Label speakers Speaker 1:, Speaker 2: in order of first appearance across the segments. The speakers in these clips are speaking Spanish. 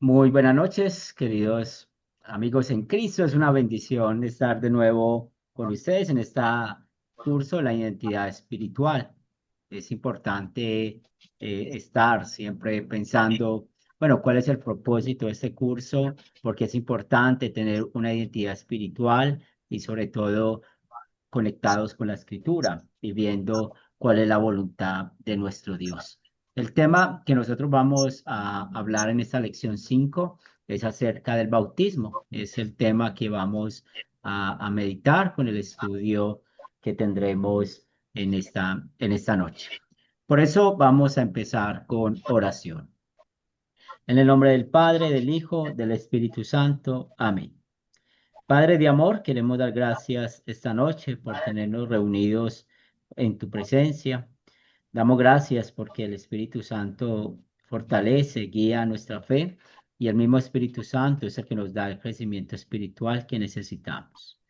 Speaker 1: Muy buenas noches, queridos amigos en Cristo. Es una bendición estar de nuevo con ustedes en este curso de la identidad espiritual. Es importante estar siempre pensando, bueno, ¿cuál es el propósito de este curso? Porque es importante tener una identidad espiritual y sobre todo conectados con la escritura y viendo cuál es la voluntad de nuestro Dios. El tema que nosotros vamos a hablar en esta lección 5 es acerca del bautismo. Es el tema que vamos a meditar con el estudio que tendremos en esta noche. Por eso vamos a empezar con oración. En el nombre del Padre, del Hijo, del Espíritu Santo. Amén. Padre de amor, queremos dar gracias esta noche por tenernos reunidos en tu presencia. Damos gracias porque el Espíritu Santo fortalece, guía nuestra fe y el mismo Espíritu Santo es el que nos da el crecimiento espiritual que necesitamos.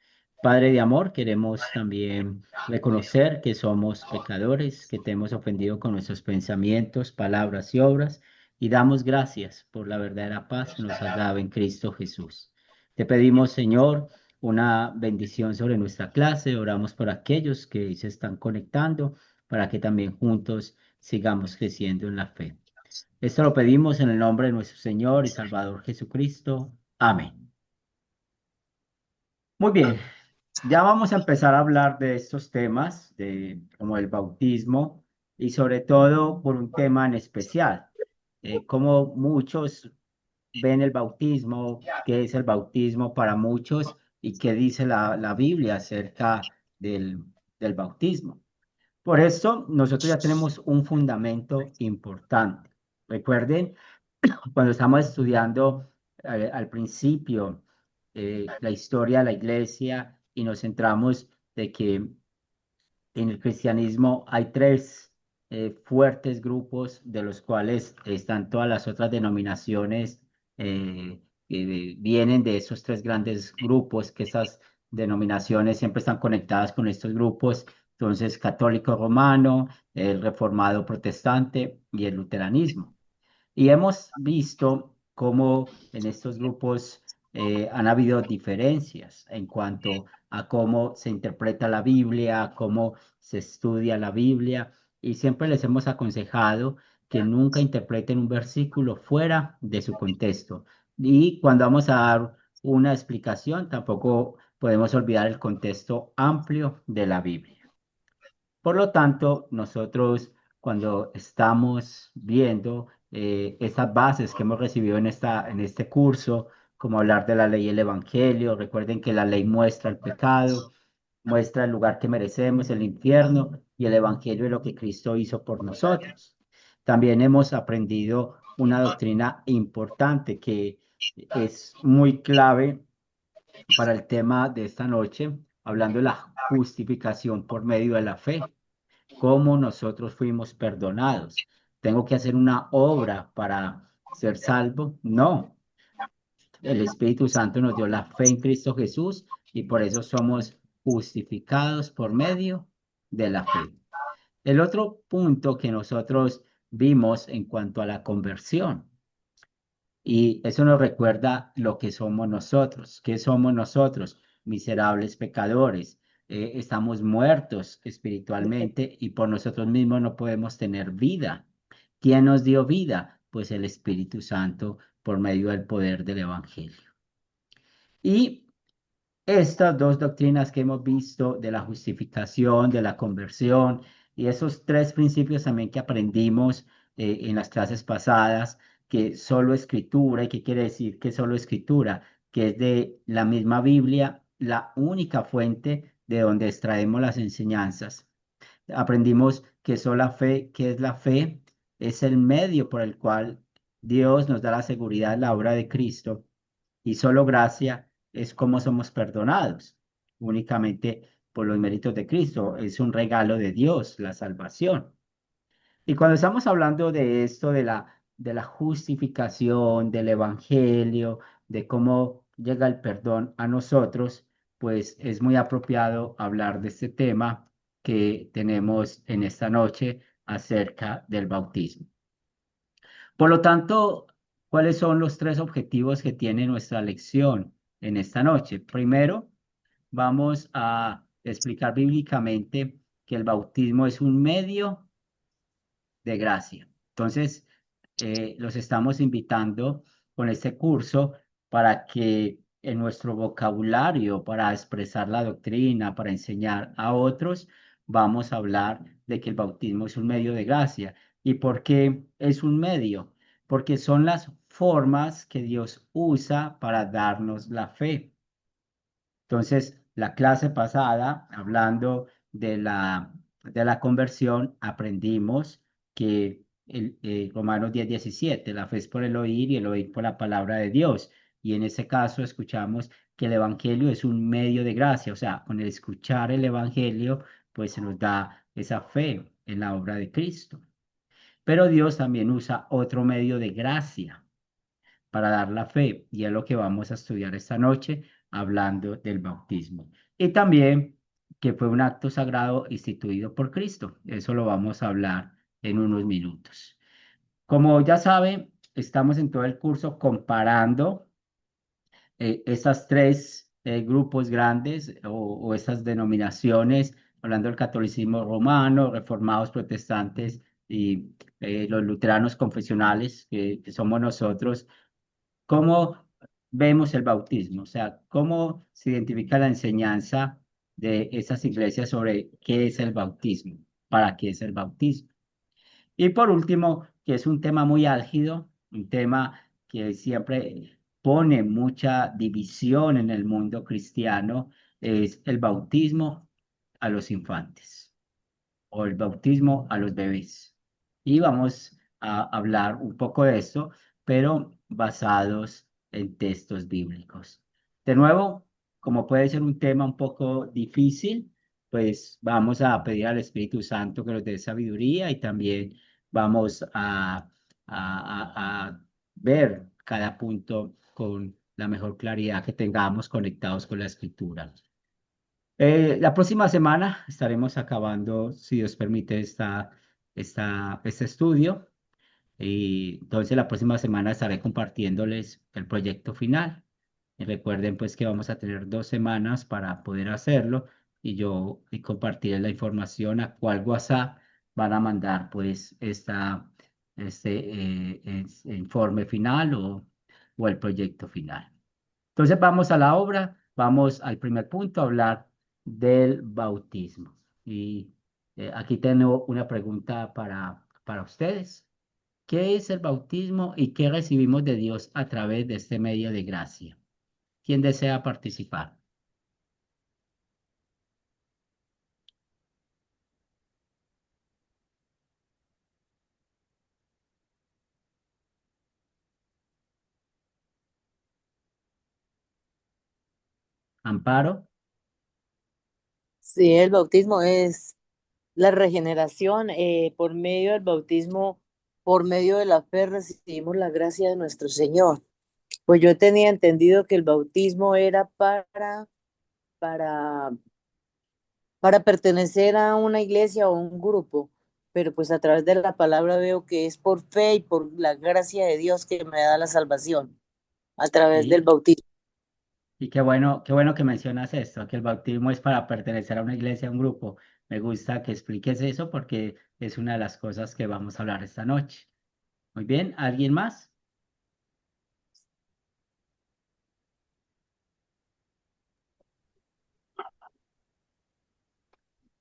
Speaker 1: Padre de amor, queremos también reconocer que somos pecadores, que te hemos ofendido con nuestros pensamientos, palabras y obras, y damos gracias por la verdadera paz que nos has dado en Cristo Jesús. Te pedimos, Señor, una bendición sobre nuestra clase. Oramos por aquellos que se están conectando para que también juntos sigamos creciendo en la fe. Esto lo pedimos en el nombre de nuestro Señor y Salvador Jesucristo. Amén. Muy bien, ya vamos a empezar a hablar de estos temas, de como el bautismo y sobre todo por un tema en especial, como muchos ven el bautismo, qué es el bautismo para muchos y qué dice la Biblia acerca del bautismo. Por eso nosotros ya tenemos un fundamento importante. Recuerden, cuando estamos estudiando al principio la historia de la iglesia y nos centramos de que en el cristianismo hay tres fuertes grupos de los cuales están todas las otras denominaciones que vienen de esos tres grandes grupos, que esas denominaciones siempre están conectadas con estos grupos. Entonces, católico romano, el reformado protestante y el luteranismo. Y hemos visto cómo en estos grupos han habido diferencias en cuanto a cómo se interpreta la Biblia, cómo se estudia la Biblia, y siempre les hemos aconsejado que nunca interpreten un versículo fuera de su contexto. Y cuando vamos a dar una explicación, tampoco podemos olvidar el contexto amplio de la Biblia. Por lo tanto, nosotros cuando estamos viendo esas bases que hemos recibido en este curso, como hablar de la ley y el evangelio, recuerden que la ley muestra el pecado, muestra el lugar que merecemos, el infierno, y el evangelio es lo que Cristo hizo por nosotros. También hemos aprendido una doctrina importante que es muy clave para el tema de esta noche, hablando de la justificación por medio de la fe, cómo nosotros fuimos perdonados. ¿Tengo que hacer una obra para ser salvo? No. El Espíritu Santo nos dio la fe en Cristo Jesús y por eso somos justificados por medio de la fe. El otro punto que nosotros vimos en cuanto a la conversión, y eso nos recuerda lo que somos nosotros. ¿Qué somos nosotros? Miserables pecadores. Estamos muertos espiritualmente y por nosotros mismos no podemos tener vida. ¿Quién nos dio vida? Pues el Espíritu Santo por medio del poder del Evangelio. Y estas dos doctrinas que hemos visto de la justificación, de la conversión y esos tres principios también que aprendimos en las clases pasadas, que solo escritura, ¿y qué quiere decir que solo escritura? Que es de la misma Biblia, la única fuente de donde extraemos las enseñanzas. Aprendimos que sola fe, ¿qué es la fe? Es el medio por el cual Dios nos da la seguridad de la obra de Cristo y solo gracia es como somos perdonados, únicamente por los méritos de Cristo. Es un regalo de Dios, la salvación. Y cuando estamos hablando de esto, de la justificación, del evangelio, de cómo llega el perdón a nosotros, pues es muy apropiado hablar de este tema que tenemos en esta noche acerca del bautismo. Por lo tanto, ¿Cuáles son los tres objetivos que tiene nuestra lección en esta noche? Primero, vamos a explicar bíblicamente que el bautismo es un medio de gracia. Entonces, los estamos invitando con este curso para que en nuestro vocabulario, para expresar la doctrina, para enseñar a otros, vamos a hablar de que el bautismo es un medio de gracia. ¿Y por qué es un medio? Porque son las formas que Dios usa para darnos la fe. Entonces, la clase pasada, hablando de la conversión, aprendimos que Romanos 10:17, la fe es por el oír y el oír por la palabra de Dios. Y en ese caso escuchamos que el Evangelio es un medio de gracia, o sea, con el escuchar el Evangelio, pues se nos da esa fe en la obra de Cristo. Pero Dios también usa otro medio de gracia para dar la fe, y es lo que vamos a estudiar esta noche, hablando del bautismo. Y también que fue un acto sagrado instituido por Cristo. Eso lo vamos a hablar en unos minutos. Como ya saben, estamos en todo el curso comparando esas tres grupos grandes o esas denominaciones, hablando del catolicismo romano, reformados protestantes y los luteranos confesionales, que somos nosotros. ¿Cómo vemos el bautismo? O sea, ¿cómo se identifica la enseñanza de esas iglesias sobre qué es el bautismo? ¿Para qué es el bautismo? Y por último, que es un tema muy álgido, un tema que siempre pone mucha división en el mundo cristiano, es el bautismo a los infantes o el bautismo a los bebés. Y vamos a hablar un poco de esto, pero basados en textos bíblicos. De nuevo, como puede ser un tema un poco difícil, pues vamos a pedir al Espíritu Santo que nos dé sabiduría y también vamos a ver cada punto con la mejor claridad que tengamos conectados con la Escritura. La próxima semana estaremos acabando, si Dios permite, este estudio. Y entonces la próxima semana estaré compartiéndoles el proyecto final. Y recuerden pues que vamos a tener 2 semanas para poder hacerlo y compartir la información a cuál WhatsApp van a mandar pues este informe final o el proyecto final. Entonces vamos a la obra, vamos al primer punto, a hablar del bautismo. Y aquí tengo una pregunta para ustedes. ¿Qué es el bautismo y qué recibimos de Dios a través de este medio de gracia? ¿Quién desea participar? Amparo.
Speaker 2: Sí, el bautismo es la regeneración. Por medio del bautismo, por medio de la fe, recibimos la gracia de nuestro Señor. Pues yo tenía entendido que el bautismo era para, para pertenecer a una iglesia o un grupo, pero pues a través de la palabra veo que es por fe y por la gracia de Dios que me da la salvación a través del
Speaker 1: Sí.
Speaker 2: bautismo.
Speaker 1: Y qué bueno que mencionas esto, que el bautismo es para pertenecer a una iglesia, a un grupo. Me gusta que expliques eso porque es una de las cosas que vamos a hablar esta noche. Muy bien, ¿alguien más?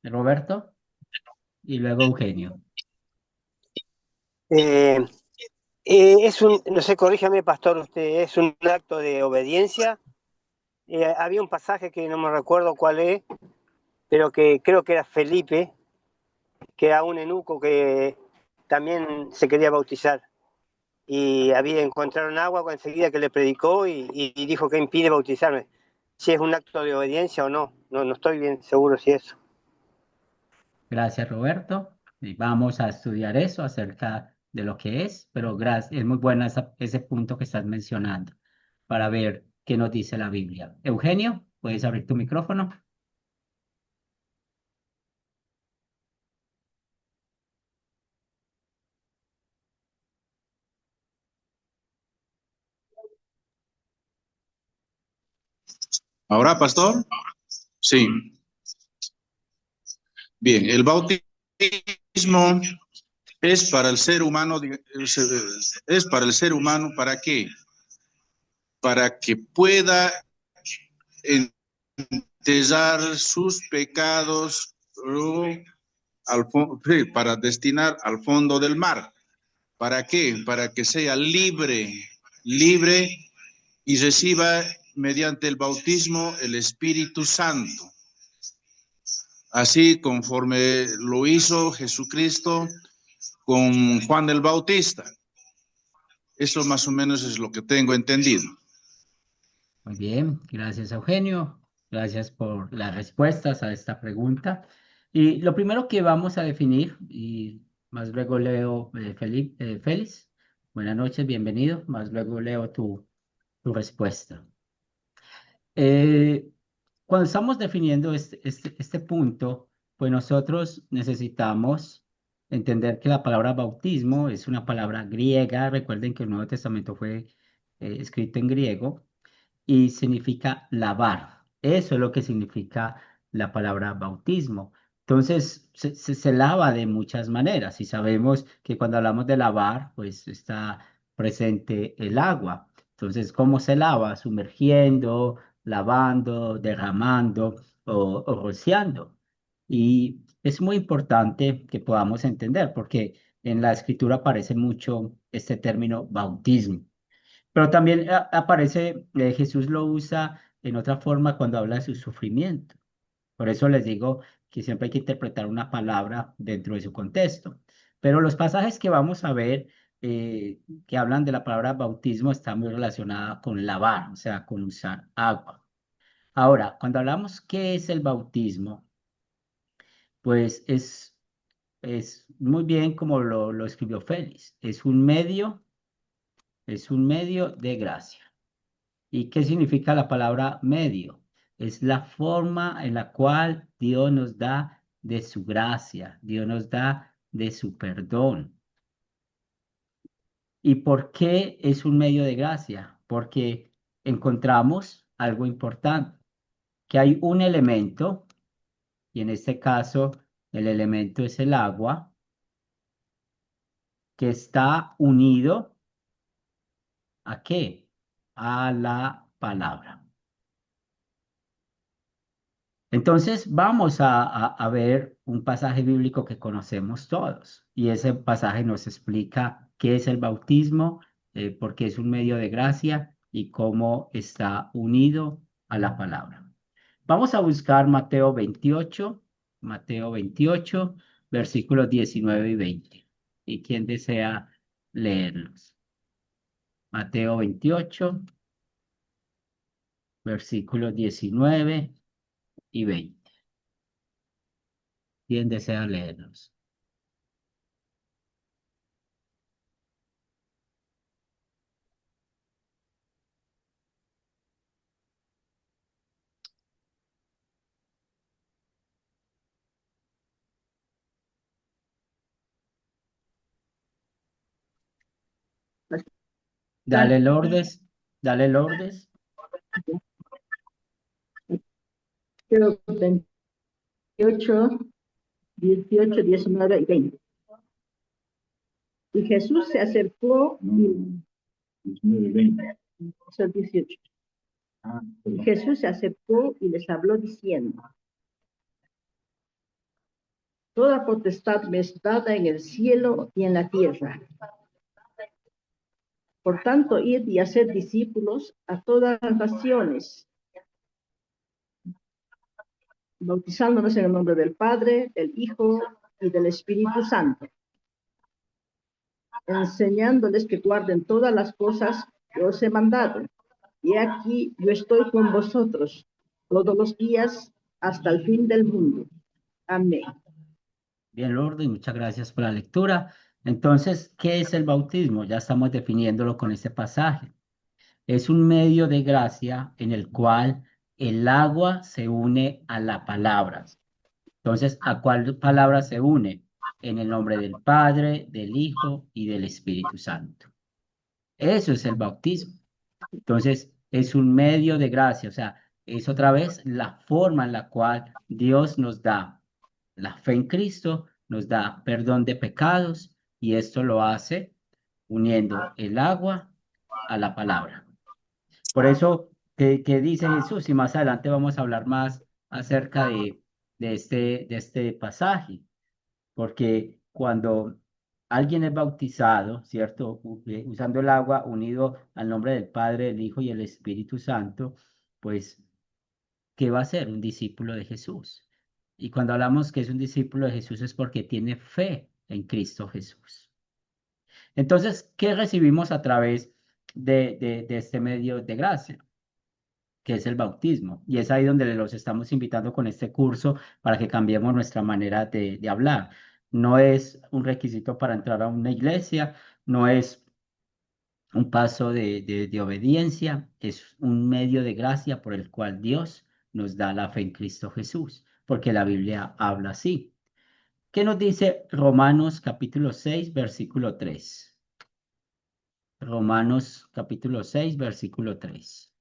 Speaker 1: Roberto y luego Eugenio.
Speaker 3: Eh, no sé, corríjame, pastor, usted, es un acto de obediencia. Había un pasaje que no me recuerdo cuál es, pero que creo que era Felipe, que era un eunuco que también se quería bautizar. Y había encontraron agua enseguida que le predicó y dijo que impide bautizarme. Si es un acto de obediencia o no, no estoy bien seguro si es eso.
Speaker 1: Gracias, Roberto. Y vamos a estudiar eso acerca de lo que es, pero es muy bueno ese punto que estás mencionando para ver qué nos dice la Biblia. Eugenio, ¿puedes abrir tu micrófono?
Speaker 4: ¿Ahora, pastor? Sí. Bien, el bautismo es para el ser humano, es para el ser humano, ¿para qué? Para que pueda enterrar sus pecados sí, para destinar al fondo del mar. ¿Para qué? Para que sea libre, libre y reciba mediante el bautismo el Espíritu Santo. Así conforme lo hizo Jesucristo con Juan el Bautista. Eso más o menos es lo que tengo entendido.
Speaker 1: Muy bien, gracias Eugenio. Gracias por las respuestas a esta pregunta. Y lo primero que vamos a definir, y más luego leo, Félix, buenas noches, bienvenido. Más luego leo tu respuesta. Eh, Cuando estamos definiendo este punto, pues nosotros necesitamos entender que la palabra bautismo es una palabra griega. Recuerden que el Nuevo Testamento fue escrito en griego y significa lavar. Eso es lo que significa la palabra bautismo. Entonces, se lava de muchas maneras y sabemos que cuando hablamos de lavar, pues está presente el agua. Entonces, ¿cómo se lava? Sumergiendo, lavando, derramando o rociando. Y es muy importante que podamos entender porque en la escritura aparece mucho este término bautismo. Pero también aparece, Jesús lo usa en otra forma cuando habla de su sufrimiento. Por eso les digo que siempre hay que interpretar una palabra dentro de su contexto. Pero los pasajes que vamos a ver que hablan de la palabra bautismo están muy relacionados con lavar, o sea, con usar agua. Ahora, cuando hablamos qué es el bautismo, pues es muy bien como lo escribió Félix. Es un medio de gracia. ¿Y qué significa la palabra medio? Es la forma en la cual Dios nos da de su gracia, Dios nos da de su perdón. ¿Y por qué es un medio de gracia? Porque encontramos algo importante, que hay un elemento, y en este caso el elemento es el agua, que está unido ¿a qué? A la palabra. Entonces vamos a ver un pasaje bíblico que conocemos todos y ese pasaje nos explica qué es el bautismo, por qué es un medio de gracia y cómo está unido a la palabra. Vamos a buscar Mateo 28, versículos 19 y 20. ¿Y quién desea leerlos? Mateo 28, versículos 19 y 20. ¿Quién desea leerlos? Dale Lourdes, dale Lourdes.
Speaker 5: Mateo 28, 18, 19 y 20. Y Jesús se acercó y 19 y 20. Es el 18. Y Jesús se acercó y les habló diciendo: Toda potestad me es dada en el cielo y en la tierra. Por tanto, id y haced discípulos a todas las naciones, bautizándonos en el nombre del Padre, del Hijo y del Espíritu Santo, enseñándoles que guarden todas las cosas que os he mandado. Y aquí yo estoy con vosotros todos los días hasta el fin del mundo. Amén.
Speaker 1: Bien, Lourdes, muchas gracias por la lectura. Entonces, ¿qué es el bautismo? Ya estamos definiéndolo con este pasaje. Es un medio de gracia en el cual el agua se une a la palabra. Entonces, ¿a cuál palabra se une? En el nombre del Padre, del Hijo y del Espíritu Santo. Eso es el bautismo. Entonces, es un medio de gracia, o sea, es otra vez la forma en la cual Dios nos da la fe en Cristo, nos da perdón de pecados y esto lo hace uniendo el agua a la palabra. Por eso que dice Jesús, y más adelante vamos a hablar más acerca de este pasaje, porque cuando alguien es bautizado, ¿cierto? Usando el agua unido al nombre del Padre, del Hijo y el Espíritu Santo, pues, ¿qué va a ser? Un discípulo de Jesús. Y cuando hablamos que es un discípulo de Jesús es porque tiene fe en Cristo Jesús. Entonces, ¿qué recibimos a través de este medio de gracia? Que es el bautismo. Y es ahí donde los estamos invitando con este curso para que cambiemos nuestra manera de hablar. No es un requisito para entrar a una iglesia, no es un paso de obediencia, es un medio de gracia por el cual Dios nos da la fe en Cristo Jesús, porque la Biblia habla así. ¿Qué nos dice Romanos capítulo 6, versículo 3? Romanos capítulo 6, versículo 3.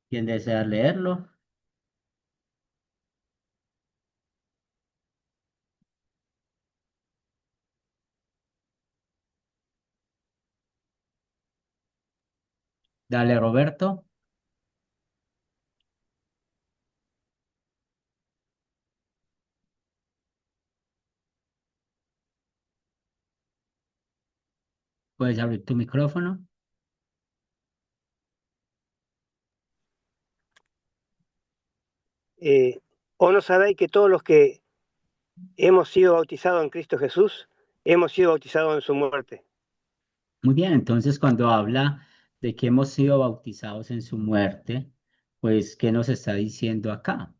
Speaker 1: ¿Quién desea leerlo? Dale, Roberto. Puedes abrir tu micrófono.
Speaker 3: ¿O no sabéis que todos los que hemos sido bautizados en Cristo Jesús, hemos sido bautizados en su muerte?
Speaker 1: Muy bien, entonces cuando habla de que hemos sido bautizados en su muerte, pues, ¿qué nos está diciendo acá?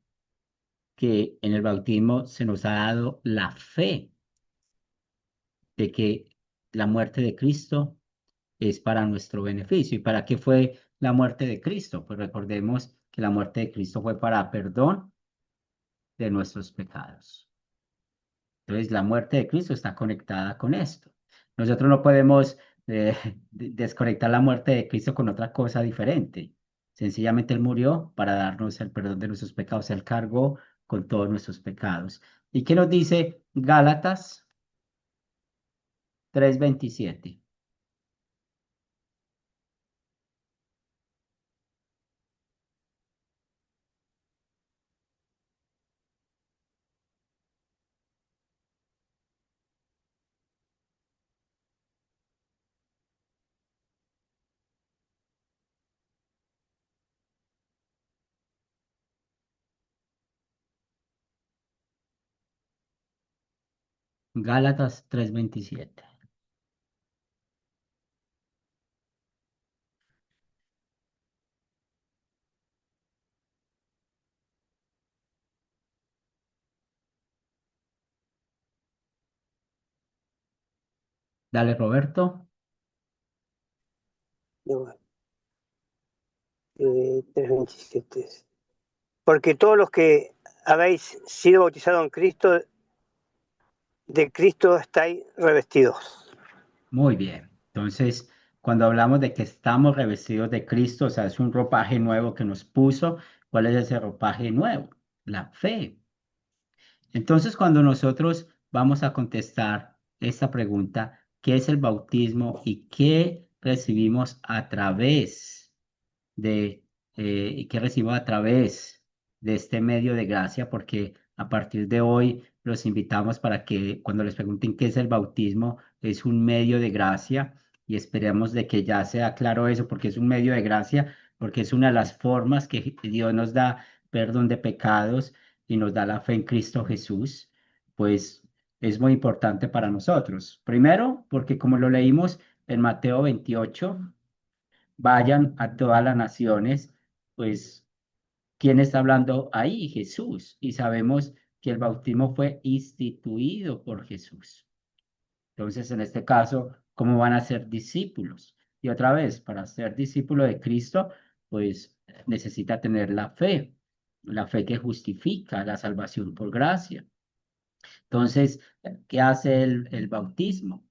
Speaker 1: Que en el bautismo se nos ha dado la fe de que la muerte de Cristo es para nuestro beneficio. ¿Y para qué fue la muerte de Cristo? Pues recordemos que la muerte de Cristo fue para perdón de nuestros pecados. Entonces, la muerte de Cristo está conectada con esto. Nosotros no podemos desconectar la muerte de Cristo con otra cosa diferente. Sencillamente Él murió para darnos el perdón de nuestros pecados. Él cargó con todos nuestros pecados. ¿Y qué nos dice Gálatas 3:27? Gálatas 3:27. Dale, Roberto.
Speaker 3: 3:27. Porque todos los que habéis sido bautizados en Cristo, de Cristo estáis revestidos.
Speaker 1: Muy bien. Entonces, cuando hablamos de que estamos revestidos de Cristo, o sea, es un ropaje nuevo que nos puso. ¿Cuál es ese ropaje nuevo? La fe. Entonces, cuando nosotros vamos a contestar esta pregunta, ¿qué es el bautismo y qué recibimos a través de, y qué recibimos a través de este medio de gracia? Porque a partir de hoy los invitamos para que cuando les pregunten qué es el bautismo, es un medio de gracia y esperemos de que ya sea claro eso, porque es un medio de gracia, porque es una de las formas que Dios nos da perdón de pecados y nos da la fe en Cristo Jesús, pues es muy importante para nosotros. Primero, porque como lo leímos en Mateo 28, vayan a todas las naciones, pues, ¿quién está hablando ahí? Jesús. Y sabemos que el bautismo fue instituido por Jesús. Entonces, en este caso, ¿cómo van a ser discípulos? Y otra vez, para ser discípulo de Cristo, pues necesita tener la fe que justifica la salvación por gracia. Entonces, ¿qué hace el bautismo?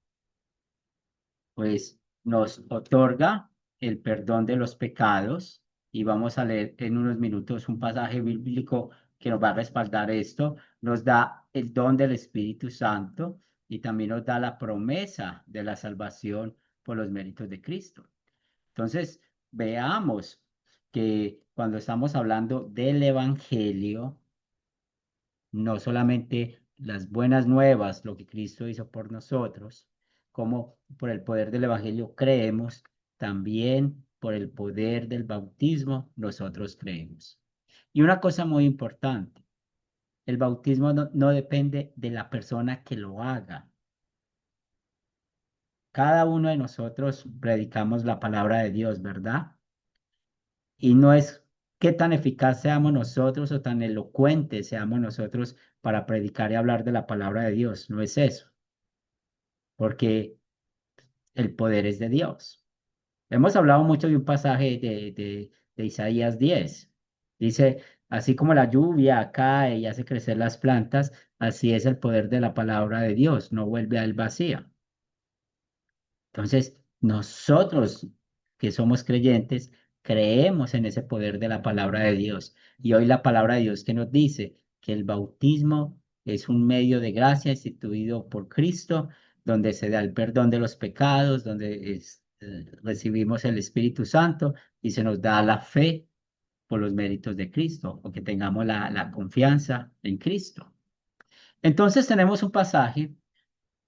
Speaker 1: Pues nos otorga el perdón de los pecados y vamos a leer en unos minutos un pasaje bíblico que nos va a respaldar esto. Nos da el don del Espíritu Santo y también nos da la promesa de la salvación por los méritos de Cristo. Entonces, veamos que cuando estamos hablando del Evangelio, no solamente las buenas nuevas, lo que Cristo hizo por nosotros, como por el poder del Evangelio creemos, también por el poder del bautismo nosotros creemos. Y una cosa muy importante, el bautismo no depende de la persona que lo haga. Cada uno de nosotros predicamos la palabra de Dios, ¿verdad? Y no es qué tan eficaz seamos nosotros o tan elocuentes seamos nosotros para predicar y hablar de la palabra de Dios. No es eso, porque el poder es de Dios. Hemos hablado mucho de un pasaje de Isaías 10. Dice, así como la lluvia cae y hace crecer las plantas, así es el poder de la palabra de Dios, no vuelve a él vacía. Entonces, nosotros que somos creyentes, creemos en ese poder de la palabra de Dios. Y hoy la palabra de Dios que nos dice que el bautismo es un medio de gracia instituido por Cristo, donde se da el perdón de los pecados, donde recibimos el Espíritu Santo y se nos da la fe por los méritos de Cristo, o que tengamos la confianza en Cristo. Entonces tenemos un pasaje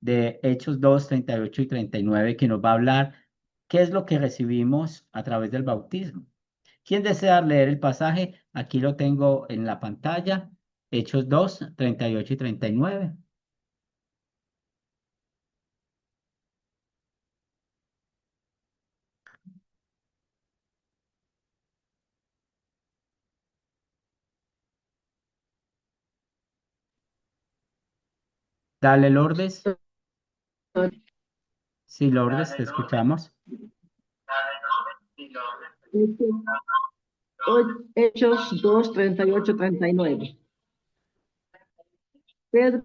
Speaker 1: de Hechos 2, 38 y 39, que nos va a hablar qué es lo que recibimos a través del bautismo. ¿Quién desea leer el pasaje? Aquí lo tengo en la pantalla. Hechos 2, 38 y 39. Dale, Lourdes. Sí, Lourdes, te escuchamos.
Speaker 5: Hechos 2, 38, 39. Pedro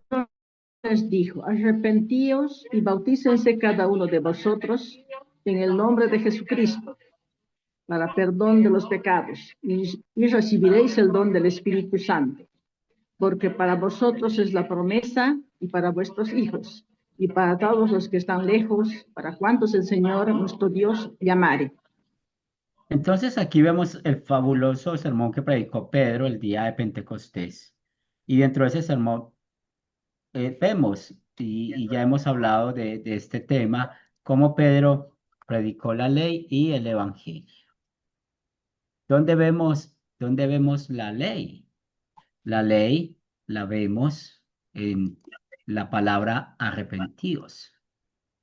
Speaker 5: les dijo, arrepentíos y bautícense cada uno de vosotros en el nombre de Jesucristo para perdón de los pecados y recibiréis el don del Espíritu Santo, porque para vosotros es la promesa y para vuestros hijos y para todos los que están lejos, para cuantos el Señor nuestro Dios llamare.
Speaker 1: Entonces aquí vemos el fabuloso sermón que predicó Pedro el día de Pentecostés. Y dentro de ese sermón vemos, y ya hemos hablado de este tema, cómo Pedro predicó la ley y el evangelio. Dónde vemos la ley? La ley la vemos en la palabra arrepentidos.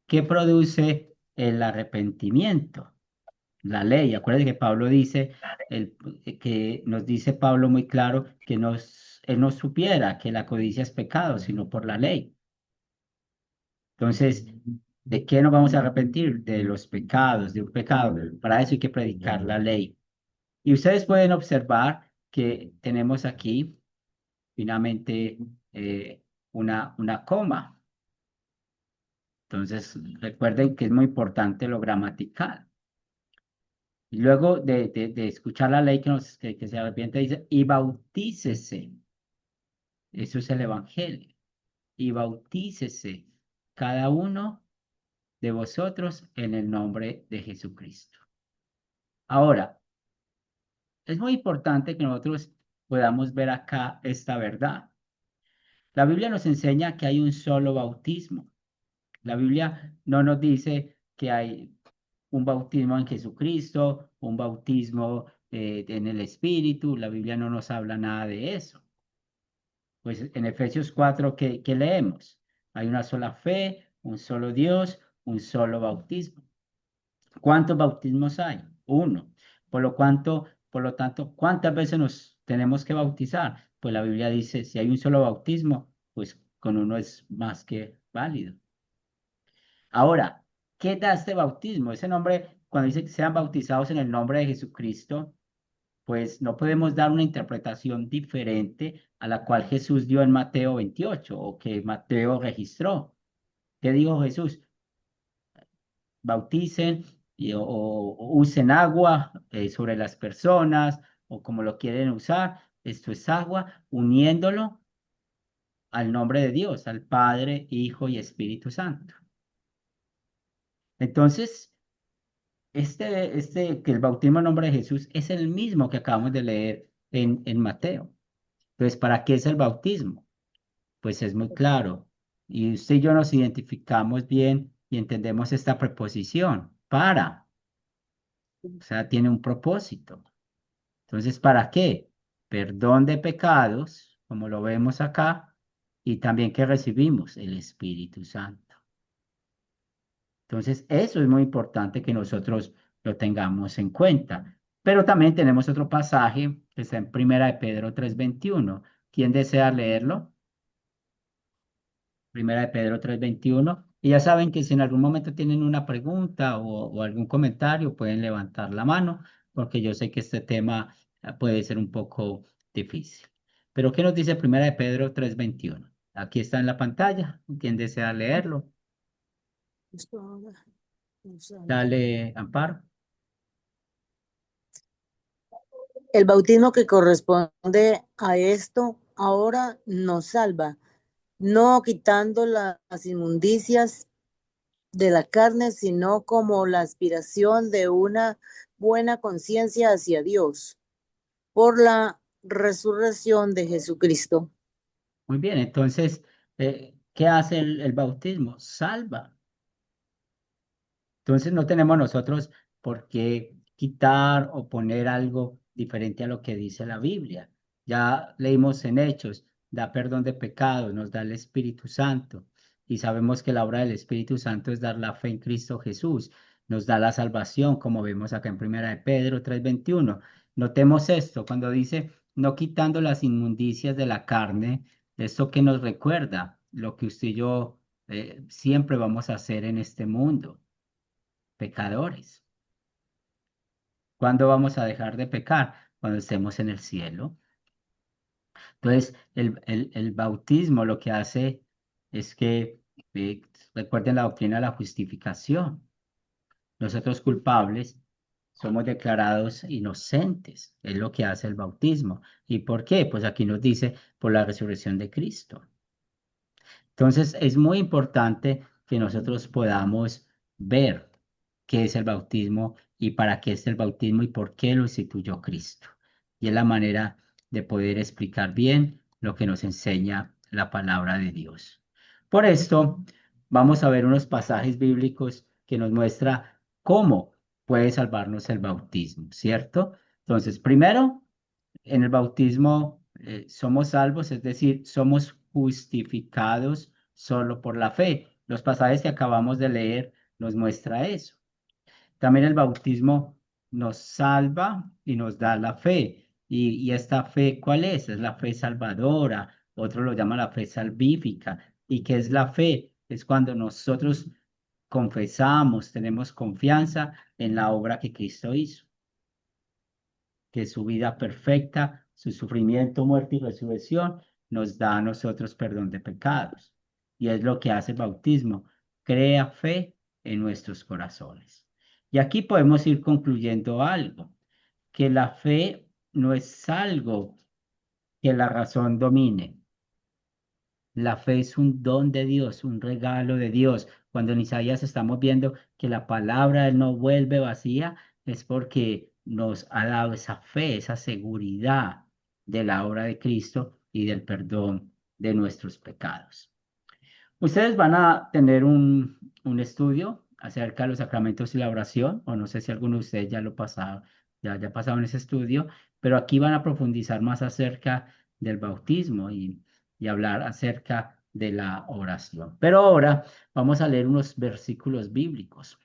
Speaker 1: ¿Qué produce el arrepentimiento? La ley. Acuérdense que Pablo dice, que nos dice Pablo muy claro que él no supiera que la codicia es pecado, sino por la ley. Entonces, ¿de qué nos vamos a arrepentir? De los pecados, de un pecado. Para eso hay que predicar la ley. Y ustedes pueden observar que tenemos aquí finalmente una coma. Entonces, recuerden que es muy importante lo gramatical. Y luego de escuchar la ley que se arrepiente, dice, y bautícese. Eso es el Evangelio. Y bautícese cada uno de vosotros en el nombre de Jesucristo. Ahora, es muy importante que nosotros podamos ver acá esta verdad. La Biblia nos enseña que hay un solo bautismo. La Biblia no nos dice que hay un bautismo en Jesucristo, un bautismo en el Espíritu. La Biblia no nos habla nada de eso. Pues en Efesios 4, ¿qué leemos? Hay una sola fe, un solo Dios, un solo bautismo. ¿Cuántos bautismos hay? Uno. Por lo tanto, ¿cuántas veces nos tenemos que bautizar? Pues la Biblia dice, si hay un solo bautismo, pues con uno es más que válido. Ahora, ¿qué da este bautismo? Ese nombre, cuando dice que sean bautizados en el nombre de Jesucristo, pues no podemos dar una interpretación diferente a la cual Jesús dio en Mateo 28 o que Mateo registró. ¿Qué dijo Jesús? Bauticen o usen agua sobre las personas o como lo quieren usar. Esto es agua, uniéndolo al nombre de Dios, al Padre, Hijo y Espíritu Santo. Entonces, que el bautismo en nombre de Jesús es el mismo que acabamos de leer en Mateo. Entonces, ¿para qué es el bautismo? Pues es muy claro. Y usted y yo nos identificamos bien y entendemos esta preposición, para. O sea, tiene un propósito. Entonces, ¿para qué? Perdón de pecados, como lo vemos acá, y también que recibimos el Espíritu Santo. Entonces, eso es muy importante que nosotros lo tengamos en cuenta. Pero también tenemos otro pasaje que está en Primera de Pedro 3:21. ¿Quién desea leerlo? Primera de Pedro 3:21. Y ya saben que si en algún momento tienen una pregunta o algún comentario, pueden levantar la mano, porque yo sé que este tema puede ser un poco difícil. Pero ¿qué nos dice Primera de Pedro 3:21? Aquí está en la pantalla. ¿Quién desea leerlo?
Speaker 2: Esto ahora nos salva.
Speaker 1: Dale, Amparo.
Speaker 2: El bautismo que corresponde a esto ahora nos salva, no quitando las inmundicias de la carne, sino como la aspiración de una buena conciencia hacia Dios, por la resurrección de Jesucristo.
Speaker 1: Muy bien, entonces, ¿qué hace el bautismo? Salva. Entonces no tenemos nosotros por qué quitar o poner algo diferente a lo que dice la Biblia. Ya leímos en Hechos, da perdón de pecados, nos da el Espíritu Santo y sabemos que la obra del Espíritu Santo es dar la fe en Cristo Jesús, nos da la salvación, como vemos acá en Primera de Pedro 3:21. Notemos esto, cuando dice no quitando las inmundicias de la carne, esto que nos recuerda lo que usted y yo siempre vamos a hacer en este mundo, pecadores. ¿Cuándo vamos a dejar de pecar? Cuando estemos en el cielo. Entonces, el bautismo lo que hace es que, eh, recuerden la doctrina de la justificación. Nosotros culpables somos declarados inocentes. Es lo que hace el bautismo. ¿Y por qué? Pues aquí nos dice por la resurrección de Cristo. Entonces, es muy importante que nosotros podamos ver qué es el bautismo y para qué es el bautismo y por qué lo instituyó Cristo. Y es la manera de poder explicar bien lo que nos enseña la palabra de Dios. Por esto, vamos a ver unos pasajes bíblicos que nos muestra cómo puede salvarnos el bautismo, ¿cierto? Entonces, primero, en el bautismo somos salvos, es decir, somos justificados solo por la fe. Los pasajes que acabamos de leer nos muestra eso. También el bautismo nos salva y nos da la fe. Y esta fe, ¿cuál es? Es la fe salvadora. Otro lo llama la fe salvífica. ¿Y qué es la fe? Es cuando nosotros confesamos, tenemos confianza en la obra que Cristo hizo, que su vida perfecta, su sufrimiento, muerte y resurrección nos da a nosotros perdón de pecados. Y es lo que hace el bautismo, crea fe en nuestros corazones. Y aquí podemos ir concluyendo algo, que la fe no es algo que la razón domine. La fe es un don de Dios, un regalo de Dios. Cuando en Isaías estamos viendo que la palabra de Él no vuelve vacía, es porque nos ha dado esa fe, esa seguridad de la obra de Cristo y del perdón de nuestros pecados. Ustedes van a tener un estudio acerca de los sacramentos y la oración, o no sé si alguno de ustedes ya lo pasado, ya pasaron ese estudio, pero aquí van a profundizar más acerca del bautismo y hablar acerca de la oración. Pero ahora vamos a leer unos versículos bíblicos.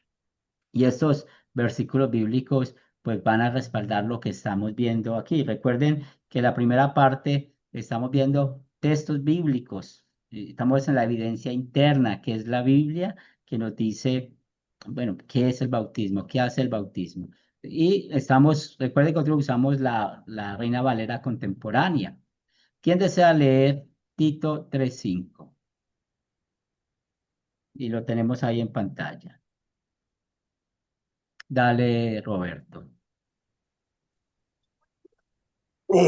Speaker 1: Y estos versículos bíblicos pues van a respaldar lo que estamos viendo aquí. Recuerden que la primera parte estamos viendo textos bíblicos. Estamos en la evidencia interna, que es la Biblia, que nos dice Bueno, ¿qué es el bautismo? ¿Qué hace el bautismo? Y estamos, recuerden que nosotros usamos la Reina Valera contemporánea. ¿Quién desea leer Tito 3:5? Y lo tenemos ahí en pantalla. Dale, Roberto.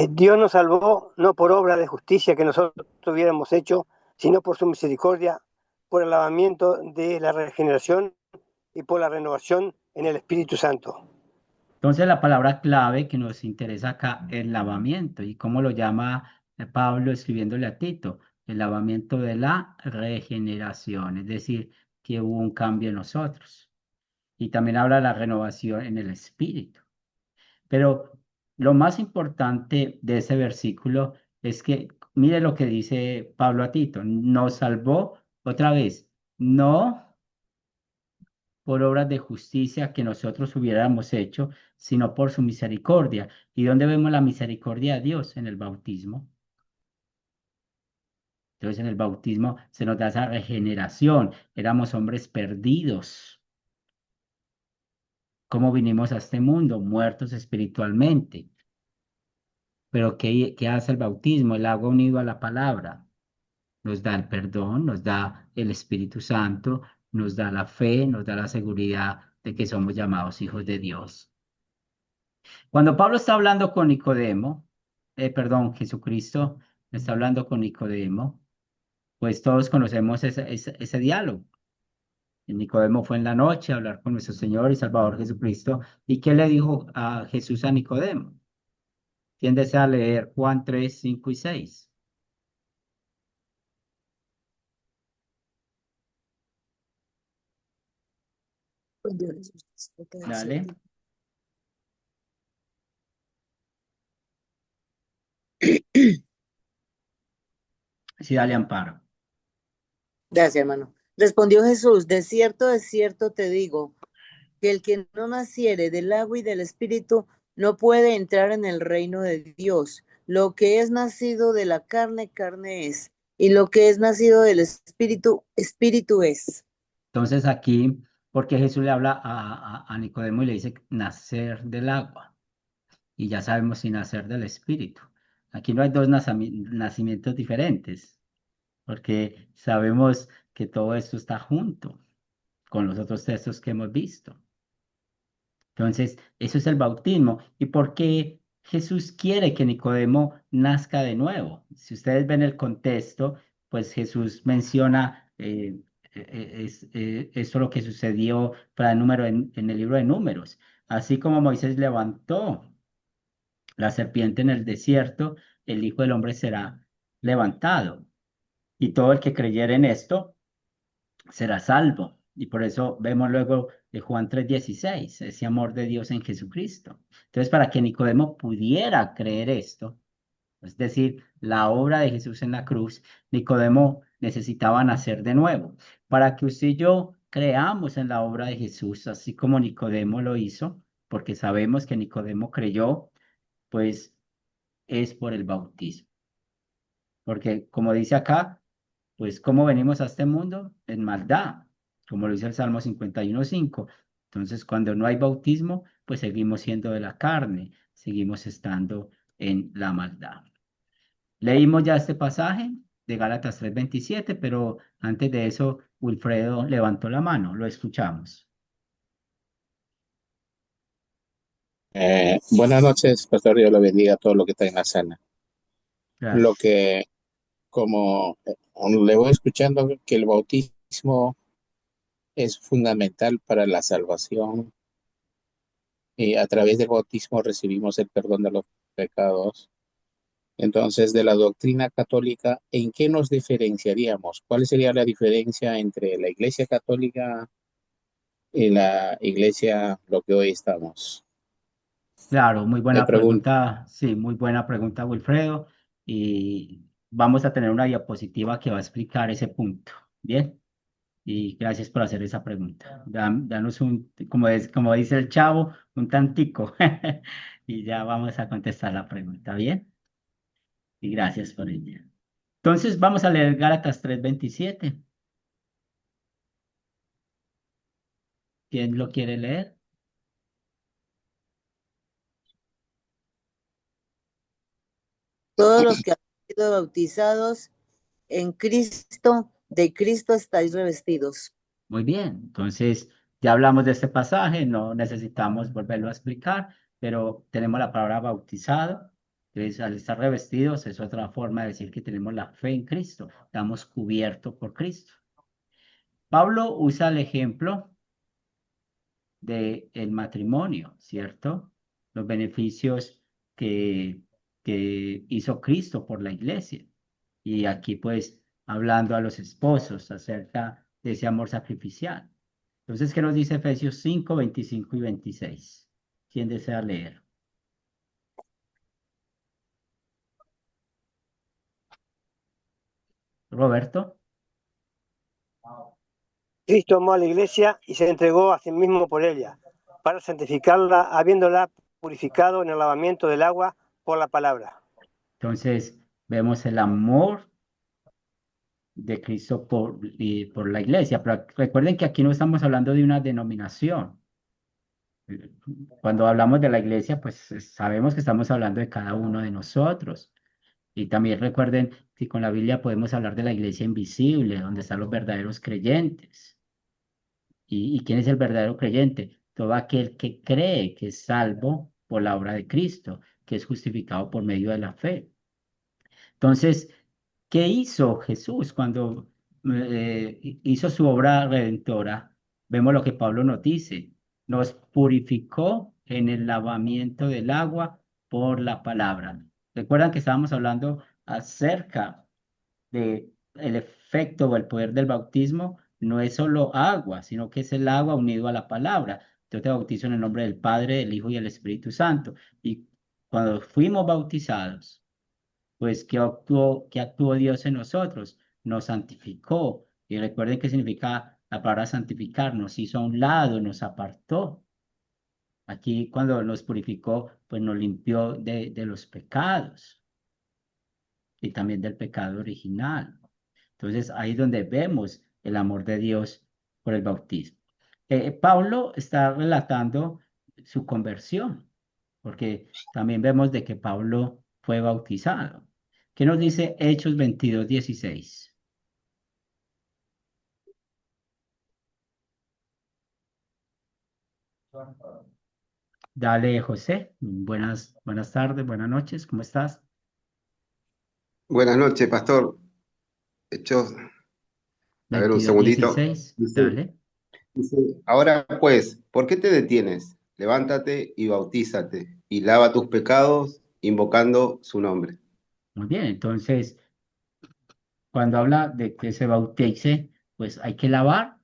Speaker 3: Dios nos salvó no por obra de justicia que nosotros hubiéramos hecho, sino por su misericordia, por el lavamiento de la regeneración y por la renovación en el Espíritu Santo.
Speaker 1: Entonces, la palabra clave que nos interesa acá es lavamiento. ¿Y cómo lo llama Pablo escribiéndole a Tito? El lavamiento de la regeneración, es decir, que hubo un cambio en nosotros. Y también habla de la renovación en el espíritu. Pero lo más importante de ese versículo es que, mire lo que dice Pablo a Tito, nos salvó otra vez, no por obras de justicia que nosotros hubiéramos hecho, sino por su misericordia. ¿Y dónde vemos la misericordia de Dios? En el bautismo. Entonces, en el bautismo se nos da esa regeneración. Éramos hombres perdidos. ¿Cómo vinimos a este mundo? Muertos espiritualmente. Pero ¿qué hace el bautismo? El agua unido a la palabra. Nos da el perdón, nos da el Espíritu Santo, nos da la fe, nos da la seguridad de que somos llamados hijos de Dios. Cuando Pablo está hablando con Nicodemo, perdón, Jesucristo está hablando con Nicodemo, pues todos conocemos ese diálogo. Y Nicodemo fue en la noche a hablar con nuestro Señor y Salvador Jesucristo. ¿Y qué le dijo a Jesús a Nicodemo? ¿Quién desea leer Juan 3, 5 y 6? Dale. Sí, dale, Amparo.
Speaker 2: Gracias, hermano. Respondió Jesús, de cierto te digo, que el que no naciere del agua y del espíritu no puede entrar en el reino de Dios. Lo que es nacido de la carne, carne es, y lo que es nacido del espíritu, espíritu es.
Speaker 1: Entonces aquí, porque Jesús le habla a Nicodemo y le dice nacer del agua, y ya sabemos si nacer del espíritu. Aquí no hay dos nacimientos diferentes, porque sabemos que todo esto está junto con los otros textos que hemos visto. Entonces, eso es el bautismo. ¿Y por qué Jesús quiere que Nicodemo nazca de nuevo? Si ustedes ven el contexto, pues Jesús menciona eso lo que sucedió para el número en el libro de Números. Así como Moisés levantó la serpiente en el desierto, el Hijo del Hombre será levantado. Y todo el que creyere en esto será salvo. Y por eso vemos luego de Juan 3:16, ese amor de Dios en Jesucristo. Entonces, para que Nicodemo pudiera creer esto, es decir, la obra de Jesús en la cruz, Nicodemo necesitaba nacer de nuevo. Para que usted y yo creamos en la obra de Jesús, así como Nicodemo lo hizo, porque sabemos que Nicodemo creyó, pues es por el bautismo. Porque como dice acá, pues ¿cómo venimos a este mundo? En maldad, como lo dice el Salmo 51:5. Entonces, cuando no hay bautismo, pues seguimos siendo de la carne, seguimos estando en la maldad. Leímos ya este pasaje de Gálatas 3:27, pero antes de eso, Wilfredo levantó la mano, lo escuchamos.
Speaker 6: Buenas noches, pastor. Dios lo bendiga a todo lo que está en la sala. Lo
Speaker 1: Gracias.
Speaker 6: que, como le voy escuchando, que el bautismo es fundamental para la salvación. Y a través del bautismo recibimos el perdón de los pecados. Entonces, de la doctrina católica, ¿en qué nos diferenciaríamos? ¿Cuál sería la diferencia entre la Iglesia Católica y la Iglesia, lo que hoy estamos?
Speaker 1: Claro, muy
Speaker 6: Le
Speaker 1: buena
Speaker 6: pregunto.
Speaker 1: pregunta, sí, muy buena pregunta, Wilfredo. Y vamos a tener una diapositiva que va a explicar ese punto. Bien, y gracias por hacer esa pregunta. Danos como dice el chavo, un tantico. Y ya vamos a contestar la pregunta, ¿bien? Y gracias por ella. Entonces vamos a leer Gálatas 3:27. ¿Quién lo quiere leer?
Speaker 2: Todos los que han sido bautizados en Cristo, de Cristo estáis revestidos.
Speaker 1: Muy bien, entonces ya hablamos de este pasaje, no necesitamos volverlo a explicar, pero tenemos la palabra bautizado, entonces al estar revestidos es otra forma de decir que tenemos la fe en Cristo, estamos cubiertos por Cristo. Pablo usa el ejemplo del matrimonio, ¿cierto? Los beneficios que, que hizo Cristo por la iglesia. Y aquí pues hablando a los esposos acerca de ese amor sacrificial. Entonces, ¿qué nos dice Efesios 5, 25 y 26? ¿Quién desea leer? Roberto.
Speaker 3: Cristo amó a la iglesia y se entregó a sí mismo por ella, para santificarla, habiéndola purificado en el lavamiento del agua por la palabra.
Speaker 1: Entonces, vemos el amor de Cristo por la iglesia. Pero recuerden que aquí no estamos hablando de una denominación. Cuando hablamos de la iglesia, pues sabemos que estamos hablando de cada uno de nosotros. Y también recuerden que con la Biblia podemos hablar de la iglesia invisible, donde están los verdaderos creyentes. ¿Y quién es el verdadero creyente? Todo aquel que cree que es salvo por la obra de Cristo, que es justificado por medio de la fe. Entonces, ¿qué hizo Jesús cuando hizo su obra redentora? Vemos lo que Pablo nos dice. Nos purificó en el lavamiento del agua por la palabra. Recuerdan que estábamos hablando acerca de el efecto o el poder del bautismo. No es solo agua, sino que es el agua unido a la palabra. Yo te bautizo en el nombre del Padre, del Hijo y del Espíritu Santo. Y cuando fuimos bautizados, pues ¿qué actuó Dios en nosotros? Nos santificó. Y recuerden qué significa la palabra santificar, nos hizo a un lado, nos apartó. Aquí cuando nos purificó, pues nos limpió de los pecados y también del pecado original. Entonces ahí es donde vemos el amor de Dios por el bautismo. Pablo está relatando su conversión, porque también vemos de que Pablo fue bautizado. ¿Qué nos dice Hechos 22, 16? Dale, José. Buenas tardes, buenas noches, ¿cómo estás?
Speaker 7: Buenas noches, pastor. Hechos, a ver un
Speaker 1: 22,
Speaker 7: segundito.
Speaker 1: 16. Dale.
Speaker 7: Dice, ahora pues, ¿por qué te detienes? Levántate y bautízate, y lava tus pecados, invocando su nombre.
Speaker 1: Muy bien, entonces, cuando habla de que se bautice, pues hay que lavar.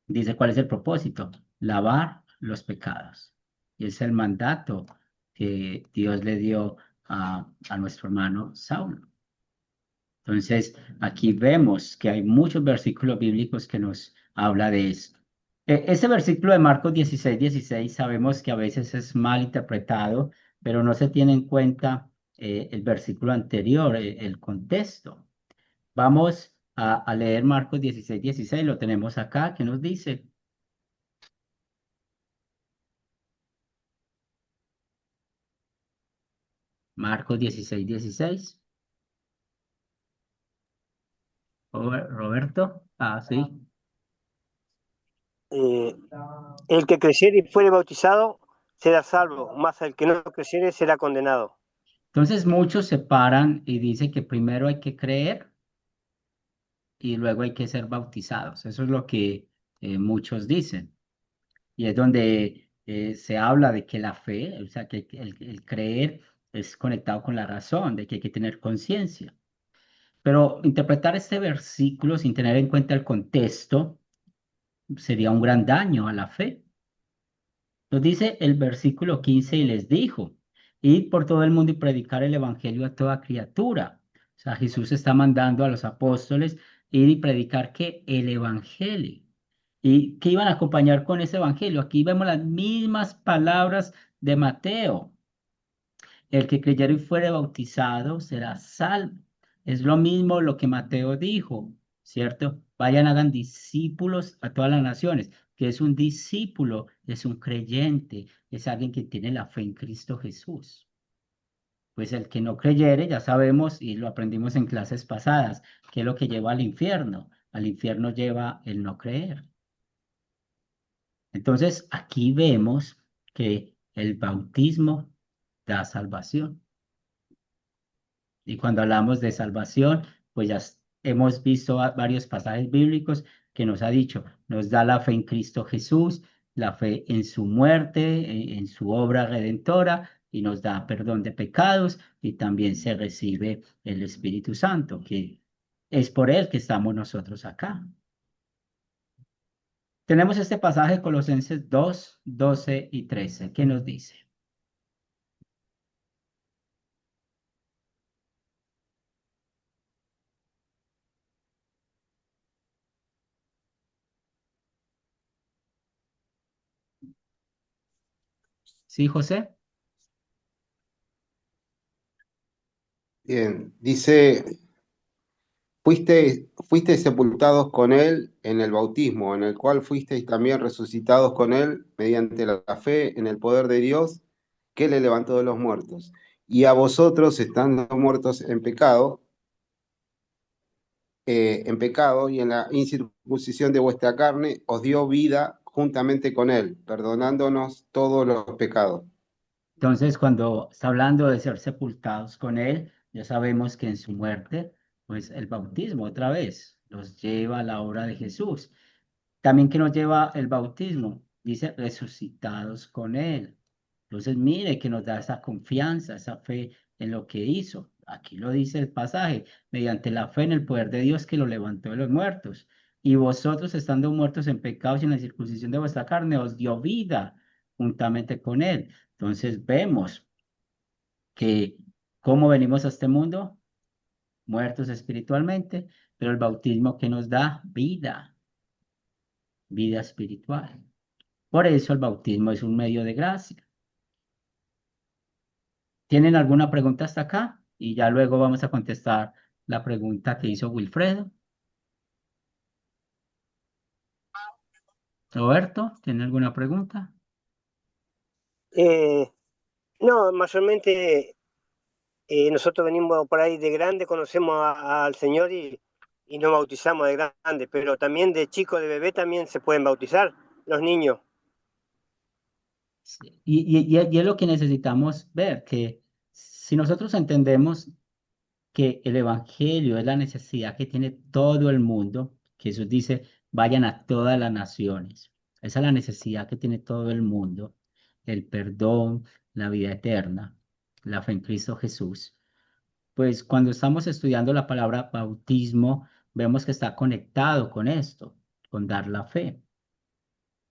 Speaker 1: Dice, ¿cuál es el propósito? Lavar los pecados. Y es el mandato que Dios le dio a nuestro hermano Saulo. Entonces, aquí vemos que hay muchos versículos bíblicos que nos habla de esto. Ese versículo de Marcos 16, 16, sabemos que a veces es mal interpretado, pero no se tiene en cuenta el versículo anterior, el contexto. Vamos a leer Marcos 16, 16, lo tenemos acá, ¿qué nos dice? Marcos 16, 16. Roberto, sí.
Speaker 3: El que creyere y fuere bautizado será salvo, mas el que no creyere será condenado.
Speaker 1: Entonces muchos se paran y dicen que primero hay que creer y luego hay que ser bautizados. Eso es lo que muchos dicen. Y es donde se habla de que la fe, o sea, que el creer es conectado con la razón, de que hay que tener conciencia. Pero interpretar este versículo sin tener en cuenta el contexto sería un gran daño a la fe. Nos dice el versículo 15 y les dijo, id por todo el mundo y predicar el evangelio a toda criatura. O sea, Jesús está mandando a los apóstoles ir y predicar que el evangelio. ¿Y qué iban a acompañar con ese evangelio? Aquí vemos las mismas palabras de Mateo. El que creyere y fuere bautizado será salvo. Es lo mismo lo que Mateo dijo, ¿cierto? Vayan, hagan discípulos a todas las naciones. que es un discípulo, es un creyente, es alguien que tiene la fe en Cristo Jesús. Pues el que no creyere, ya sabemos, y lo aprendimos en clases pasadas, que es lo que lleva al infierno. Al infierno lleva el no creer. Entonces, aquí vemos que el bautismo da salvación. Y cuando hablamos de salvación, pues ya hemos visto varios pasajes bíblicos que nos ha dicho, nos da la fe en Cristo Jesús, la fe en su muerte, en su obra redentora, y nos da perdón de pecados, y también se recibe el Espíritu Santo, que es por él que estamos nosotros acá. Tenemos este pasaje, Colosenses 2, 12 y 13. ¿Qué nos dice? ¿Sí, José?
Speaker 7: Bien, dice, fuisteis sepultados con él en el bautismo, en el cual fuisteis también resucitados con él mediante la fe en el poder de Dios que le levantó de los muertos. Y a vosotros, estando muertos en pecado y en la incircuncisión de vuestra carne, os dio vida juntamente con él, perdonándonos todos los pecados.
Speaker 1: Entonces, cuando está hablando de ser sepultados con él, ya sabemos que en su muerte, pues el bautismo otra vez los lleva a la obra de Jesús. También que nos lleva el bautismo, dice resucitados con él. Entonces, mire que nos da esa confianza, esa fe en lo que hizo. Aquí lo dice el pasaje, mediante la fe en el poder de Dios que lo levantó de los muertos. Y vosotros, estando muertos en pecados y en la circuncisión de vuestra carne, os dio vida juntamente con él. Entonces, vemos que cómo venimos a este mundo, muertos espiritualmente, pero el bautismo que nos da vida, vida espiritual. Por eso el bautismo es un medio de gracia. ¿Tienen alguna pregunta hasta acá? Y ya luego vamos a contestar la pregunta que hizo Wilfredo. Roberto, ¿tiene alguna pregunta?
Speaker 3: No, mayormente nosotros venimos por ahí de grande, conocemos al Señor y nos bautizamos de grande, pero también de chico, de bebé, también se pueden bautizar los niños.
Speaker 1: Sí. Y es lo que necesitamos ver, que si nosotros entendemos que el Evangelio es la necesidad que tiene todo el mundo, que Jesús dice, vayan a todas las naciones. Esa es la necesidad que tiene todo el mundo, el perdón, la vida eterna, la fe en Cristo Jesús. Pues cuando estamos estudiando la palabra bautismo, vemos que está conectado con esto, con dar la fe,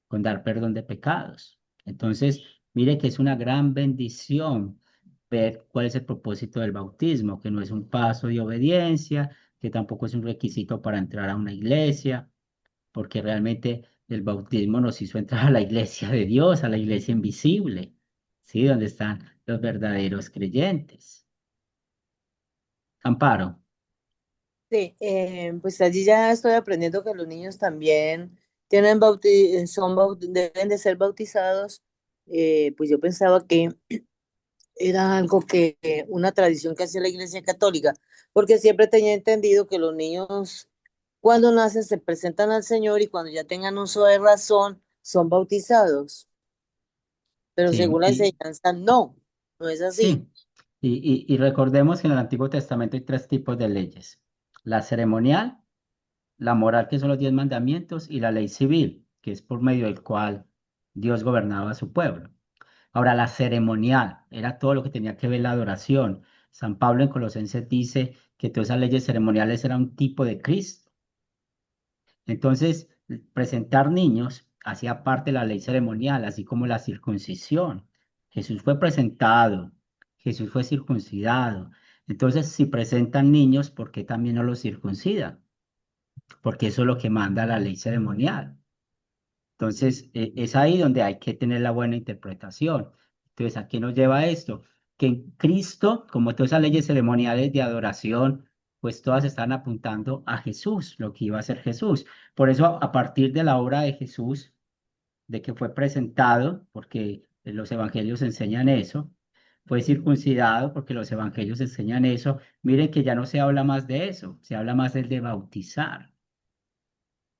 Speaker 1: con dar perdón de pecados. Entonces, mire que es una gran bendición ver cuál es el propósito del bautismo, que no es un paso de obediencia, que tampoco es un requisito para entrar a una iglesia, porque realmente el bautismo nos hizo entrar a la iglesia de Dios, a la iglesia invisible, ¿sí? Donde están los verdaderos creyentes. Amparo.
Speaker 2: Sí, pues allí ya estoy aprendiendo que los niños también deben de ser bautizados. Pues yo pensaba que era algo una tradición que hacía la Iglesia Católica, porque siempre tenía entendido que los niños cuando nacen se presentan al Señor y cuando ya tengan uso de razón son bautizados. Pero
Speaker 1: Sí,
Speaker 2: según la enseñanza, no, no es así.
Speaker 1: sí. Y recordemos que en el Antiguo Testamento hay tres tipos de leyes: la ceremonial, la moral, que son los 10 mandamientos, y la ley civil, que es por medio del cual Dios gobernaba a su pueblo. Ahora, la ceremonial era todo lo que tenía que ver la adoración. San Pablo en Colosenses dice que todas esas leyes ceremoniales eran un tipo de Cristo. Entonces, presentar niños hacía parte de la ley ceremonial, así como la circuncisión. Jesús fue presentado, Jesús fue circuncidado. Entonces, si presentan niños, ¿por qué también no los circuncidan? Porque eso es lo que manda la ley ceremonial. Entonces, es ahí donde hay que tener la buena interpretación. Entonces, ¿a qué nos lleva esto? Que en Cristo, como todas esas leyes ceremoniales de adoración, pues todas están apuntando a Jesús, lo que iba a ser Jesús. Por eso, a partir de la obra de Jesús, de que fue presentado, porque los evangelios enseñan eso, fue circuncidado, porque los evangelios enseñan eso. Miren que ya no se habla más de eso, se habla más del de bautizar,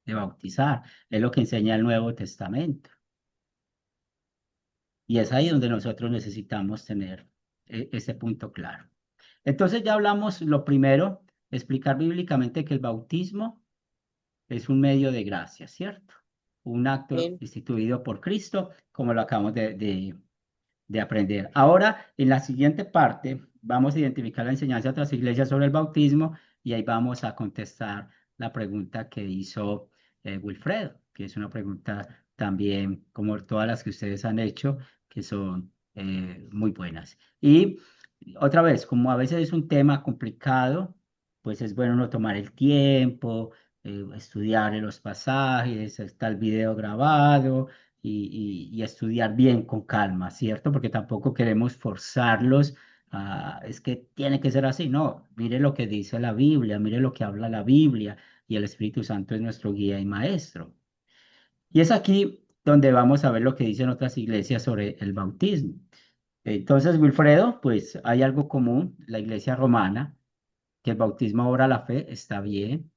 Speaker 1: de bautizar. Es lo que enseña el Nuevo Testamento. Y es ahí donde nosotros necesitamos tener ese punto claro. Entonces ya hablamos lo primero, explicar bíblicamente que el bautismo es un medio de gracia, ¿cierto? Un acto
Speaker 2: Amén.
Speaker 1: instituido por Cristo, como lo acabamos de aprender. Ahora, en la siguiente parte, vamos a identificar la enseñanza de otras iglesias sobre el bautismo y ahí vamos a contestar la pregunta que hizo Wilfredo, que es una pregunta también como todas las que ustedes han hecho, que son muy buenas. Y otra vez, como a veces es un tema complicado, pues es bueno no tomar el tiempo, estudiar los pasajes, está el video grabado y estudiar bien con calma, ¿cierto? Porque tampoco queremos forzarlos a, es que tiene que ser así, no, mire lo que dice la Biblia, mire lo que habla la Biblia y el Espíritu Santo es nuestro guía y maestro. Y es aquí donde vamos a ver lo que dicen otras iglesias sobre el bautismo. Entonces, Wilfredo, pues hay algo común, la iglesia romana, que el bautismo obra la fe, está bien,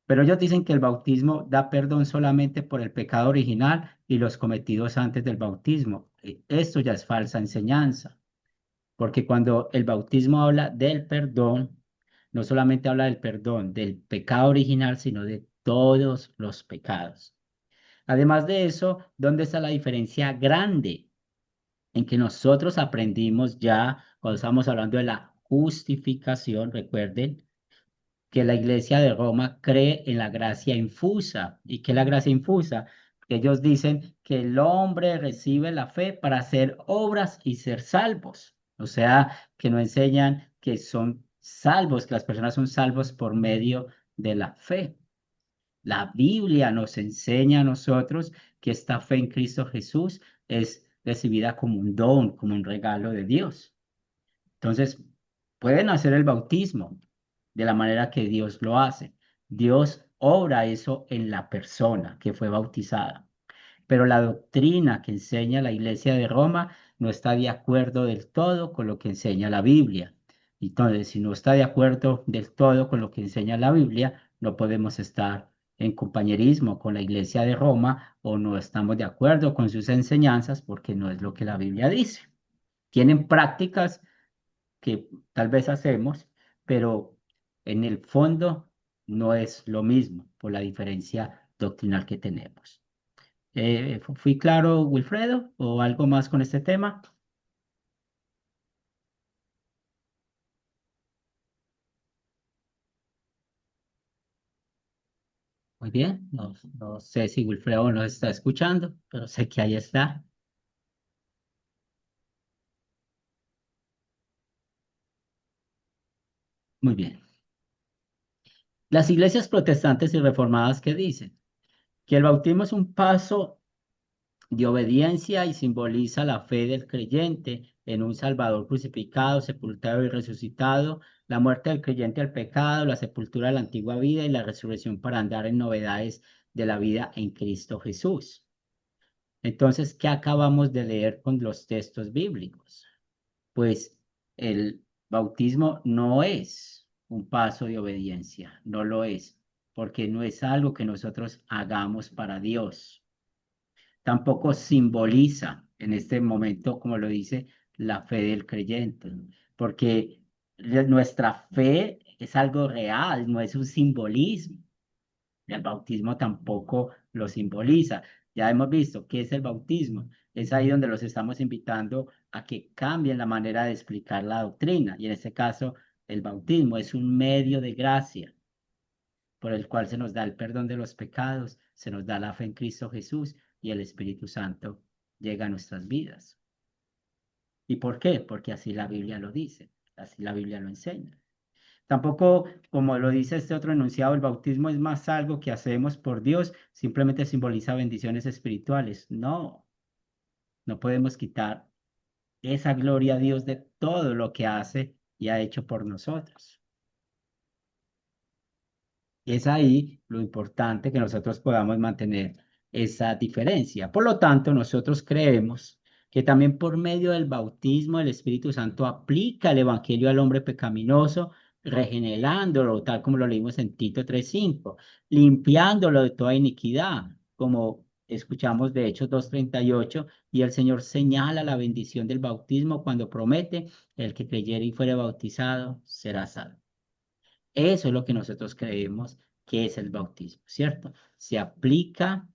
Speaker 1: pero ellos dicen que el bautismo da perdón solamente por el pecado original y los cometidos antes del bautismo. Esto ya es falsa enseñanza, porque cuando el bautismo habla del perdón, no solamente habla del perdón del pecado original, sino de todos los pecados. Además de eso, ¿dónde está la diferencia grande en que nosotros aprendimos ya cuando estamos hablando de la justificación? Recuerden que la Iglesia de Roma cree en la gracia infusa. ¿Y qué es la gracia infusa? Ellos dicen que el hombre recibe la fe para hacer obras y ser salvos. O sea, que no enseñan que son salvos, que las personas son salvos por medio de la fe. La Biblia nos enseña a nosotros que esta fe en Cristo Jesús es recibida como un don, como un regalo de Dios. Entonces, pueden hacer el bautismo de la manera que Dios lo hace. Dios obra eso en la persona que fue bautizada. Pero la doctrina que enseña la Iglesia de Roma no está de acuerdo del todo con lo que enseña la Biblia. Entonces, si no está de acuerdo del todo con lo que enseña la Biblia, no podemos estar en compañerismo con la Iglesia de Roma o no estamos de acuerdo con sus enseñanzas porque no es lo que la Biblia dice. Tienen prácticas que tal vez hacemos, pero en el fondo no es lo mismo por la diferencia doctrinal que tenemos. ¿Fui claro, Wilfredo, o algo más con este tema? Muy bien, no sé si Wilfredo nos está escuchando, pero sé que ahí está. Muy bien. Las iglesias protestantes y reformadas, ¿qué dicen? Que el bautismo es un paso de obediencia y simboliza la fe del creyente en un Salvador crucificado, sepultado y resucitado, la muerte del creyente al pecado, la sepultura de la antigua vida y la resurrección para andar en novedades de la vida en Cristo Jesús. Entonces, ¿qué acabamos de leer con los textos bíblicos? Pues el bautismo no es un paso de obediencia, no lo es, porque no es algo que nosotros hagamos para Dios. Tampoco simboliza en este momento, como lo dice, la fe del creyente, porque nuestra fe es algo real, no es un simbolismo. El bautismo tampoco lo simboliza. Ya hemos visto qué es el bautismo. Es ahí donde los estamos invitando a que cambien la manera de explicar la doctrina. Y en este caso, el bautismo es un medio de gracia por el cual se nos da el perdón de los pecados, se nos da la fe en Cristo Jesús y el Espíritu Santo llega a nuestras vidas. ¿Y por qué? Porque así la Biblia lo dice, así la Biblia lo enseña. Tampoco, como lo dice este otro enunciado, el bautismo es más algo que hacemos por Dios, simplemente simboliza bendiciones espirituales. No, no podemos quitar esa gloria a Dios de todo lo que hace y ha hecho por nosotros. Es ahí lo importante que nosotros podamos mantener esa diferencia. Por lo tanto, nosotros creemos que también por medio del bautismo el Espíritu Santo aplica el Evangelio al hombre pecaminoso, regenerándolo, tal como lo leímos en Tito 3:5, limpiándolo de toda iniquidad, como escuchamos de Hechos 2:38, y el Señor señala la bendición del bautismo cuando promete: el que creyere y fuere bautizado será salvo. Eso es lo que nosotros creemos que es el bautismo, ¿cierto? Se aplica,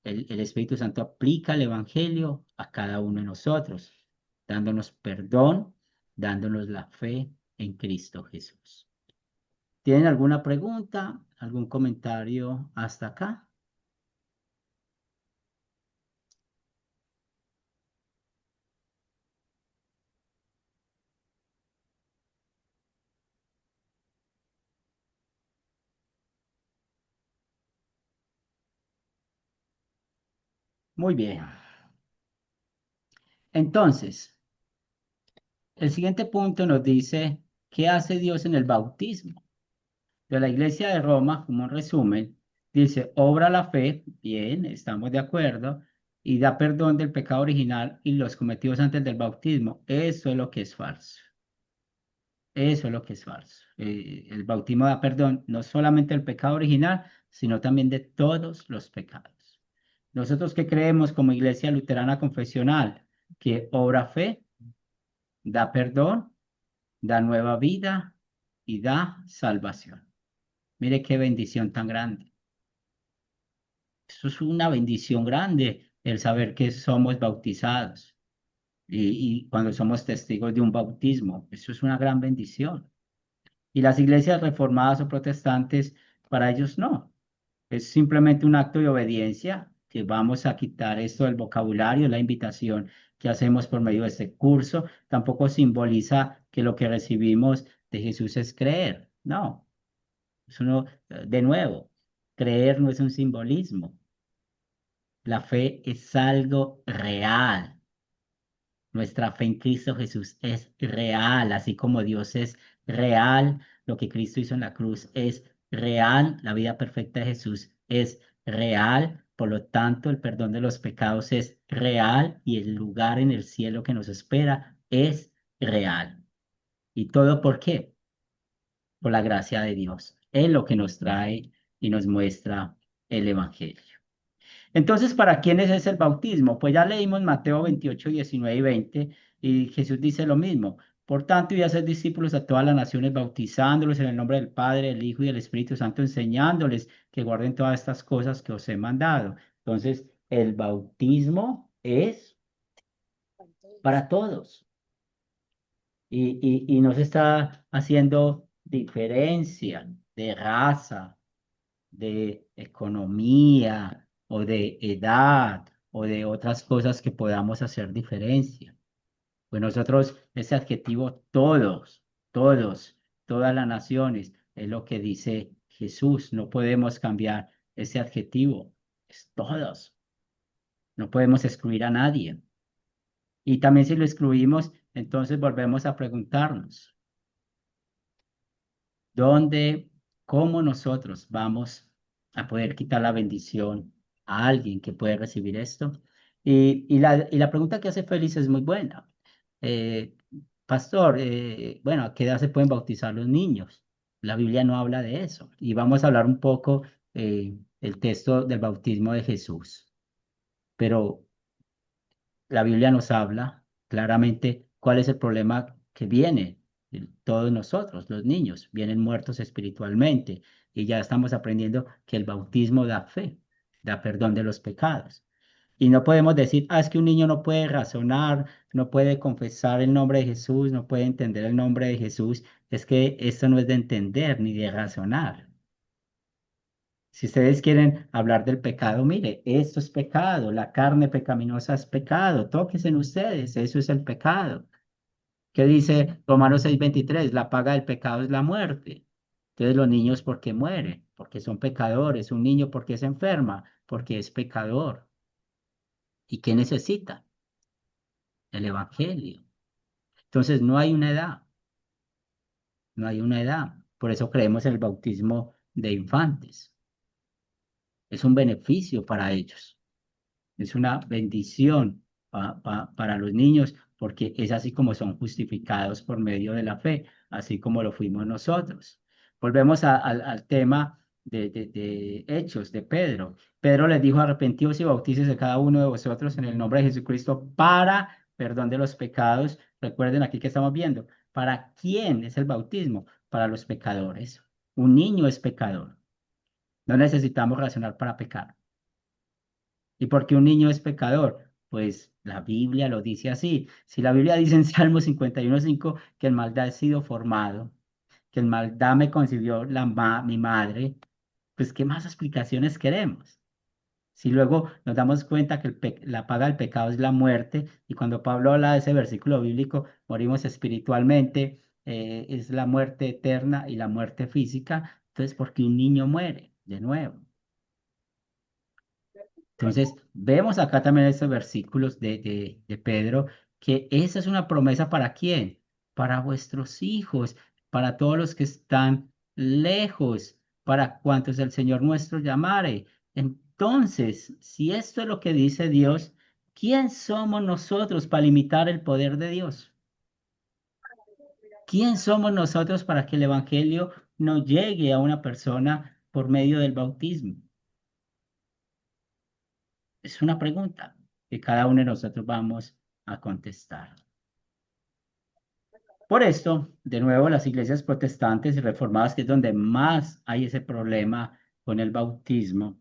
Speaker 1: el Espíritu Santo aplica el Evangelio a cada uno de nosotros, dándonos perdón, dándonos la fe en Cristo Jesús. ¿Tienen alguna pregunta, algún comentario hasta acá? Muy bien. Entonces, el siguiente punto nos dice: ¿qué hace Dios en el bautismo? De la Iglesia de Roma, como un resumen, dice: obra la fe, bien, estamos de acuerdo, y da perdón del pecado original y los cometidos antes del bautismo. Eso es lo que es falso. Eso es lo que es falso. El bautismo da perdón no solamente del pecado original, sino también de todos los pecados. Nosotros que creemos como Iglesia Luterana Confesional que obra fe, da perdón, da nueva vida y da salvación. Mire qué bendición tan grande. Eso es una bendición grande, el saber que somos bautizados y cuando somos testigos de un bautismo. Eso es una gran bendición. Y las iglesias reformadas o protestantes, para ellos no. Es simplemente un acto de obediencia, que vamos a quitar esto del vocabulario, la invitación que hacemos por medio de este curso. Tampoco simboliza que lo que recibimos de Jesús es creer. No, eso no, de nuevo, creer no es un simbolismo. La fe es algo real. Nuestra fe en Cristo Jesús es real, así como Dios es real, lo que Cristo hizo en la cruz es real, la vida perfecta de Jesús es real, por lo tanto el perdón de los pecados es real y el lugar en el cielo que nos espera es real. ¿Y todo por qué? Por la gracia de Dios. Es lo que nos trae y nos muestra el Evangelio. Entonces, ¿para quiénes es el bautismo? Pues ya leímos Mateo 28, 19 y 20, y Jesús dice lo mismo. Por tanto, y hacer discípulos a todas las naciones, bautizándolos en el nombre del Padre, del Hijo y del Espíritu Santo, enseñándoles que guarden todas estas cosas que os he mandado. Entonces, el bautismo es para todos y no se está haciendo diferencia de raza, de economía o de edad o de otras cosas que podamos hacer diferencia. Pues nosotros, ese adjetivo todos, todos, todas las naciones, es lo que dice Jesús. No podemos cambiar ese adjetivo. Es todos. No podemos excluir a nadie. Y también si lo excluimos, entonces volvemos a preguntarnos: ¿dónde, cómo nosotros vamos a poder quitar la bendición a alguien que puede recibir esto? Y la pregunta que hace Félix es muy buena. Eh, Pastor, bueno, ¿a qué edad se pueden bautizar los niños? La Biblia no habla de eso. Y vamos a hablar un poco el texto del bautismo de Jesús. Pero la Biblia nos habla claramente cuál es el problema que viene. Todos nosotros, los niños, vienen muertos espiritualmente y ya estamos aprendiendo que el bautismo da fe, da perdón de los pecados. Y no podemos decir: es que un niño no puede razonar, no puede confesar el nombre de Jesús, no puede entender el nombre de Jesús. Es que esto no es de entender ni de razonar. Si ustedes quieren hablar del pecado, mire, esto es pecado, la carne pecaminosa es pecado, tóquense en ustedes, eso es el pecado. ¿Qué dice Romanos 6:23? La paga del pecado es la muerte. Entonces los niños, ¿por qué mueren? Porque son pecadores. Un niño, ¿por qué se enferma? Porque es pecador. ¿Y qué necesita? El Evangelio. Entonces no hay una edad, no hay una edad. Por eso creemos en el bautismo de infantes. Es un beneficio para ellos. Es una bendición para los niños, porque es así como son justificados por medio de la fe, así como lo fuimos nosotros. Volvemos al tema de Hechos de Pedro. Pedro les dijo: arrepentíos y bautícese cada uno de vosotros en el nombre de Jesucristo para perdón de los pecados. Recuerden aquí que estamos viendo. ¿Para quién es el bautismo? Para los pecadores. Un niño es pecador. No necesitamos razonar para pecar. ¿Y por qué un niño es pecador? Pues la Biblia lo dice así. Si la Biblia dice en Salmo 51:5 que en maldad he sido formado, que en maldad me concibió mi madre, pues ¿qué más explicaciones queremos? Si luego nos damos cuenta que la paga del pecado es la muerte, y cuando Pablo habla de ese versículo bíblico, morimos espiritualmente, es la muerte eterna y la muerte física, entonces ¿por qué un niño muere de nuevo? Entonces, vemos acá también estos versículos de Pedro, que esa es una promesa ¿para quién? Para vuestros hijos, para todos los que están lejos, para cuantos el Señor nuestro llamare. Entonces, si esto es lo que dice Dios, ¿quién somos nosotros para limitar el poder de Dios? ¿Quién somos nosotros para que el Evangelio no llegue a una persona por medio del bautismo? Es una pregunta que cada uno de nosotros vamos a contestar. Por esto, de nuevo, las iglesias protestantes y reformadas, que es donde más hay ese problema con el bautismo,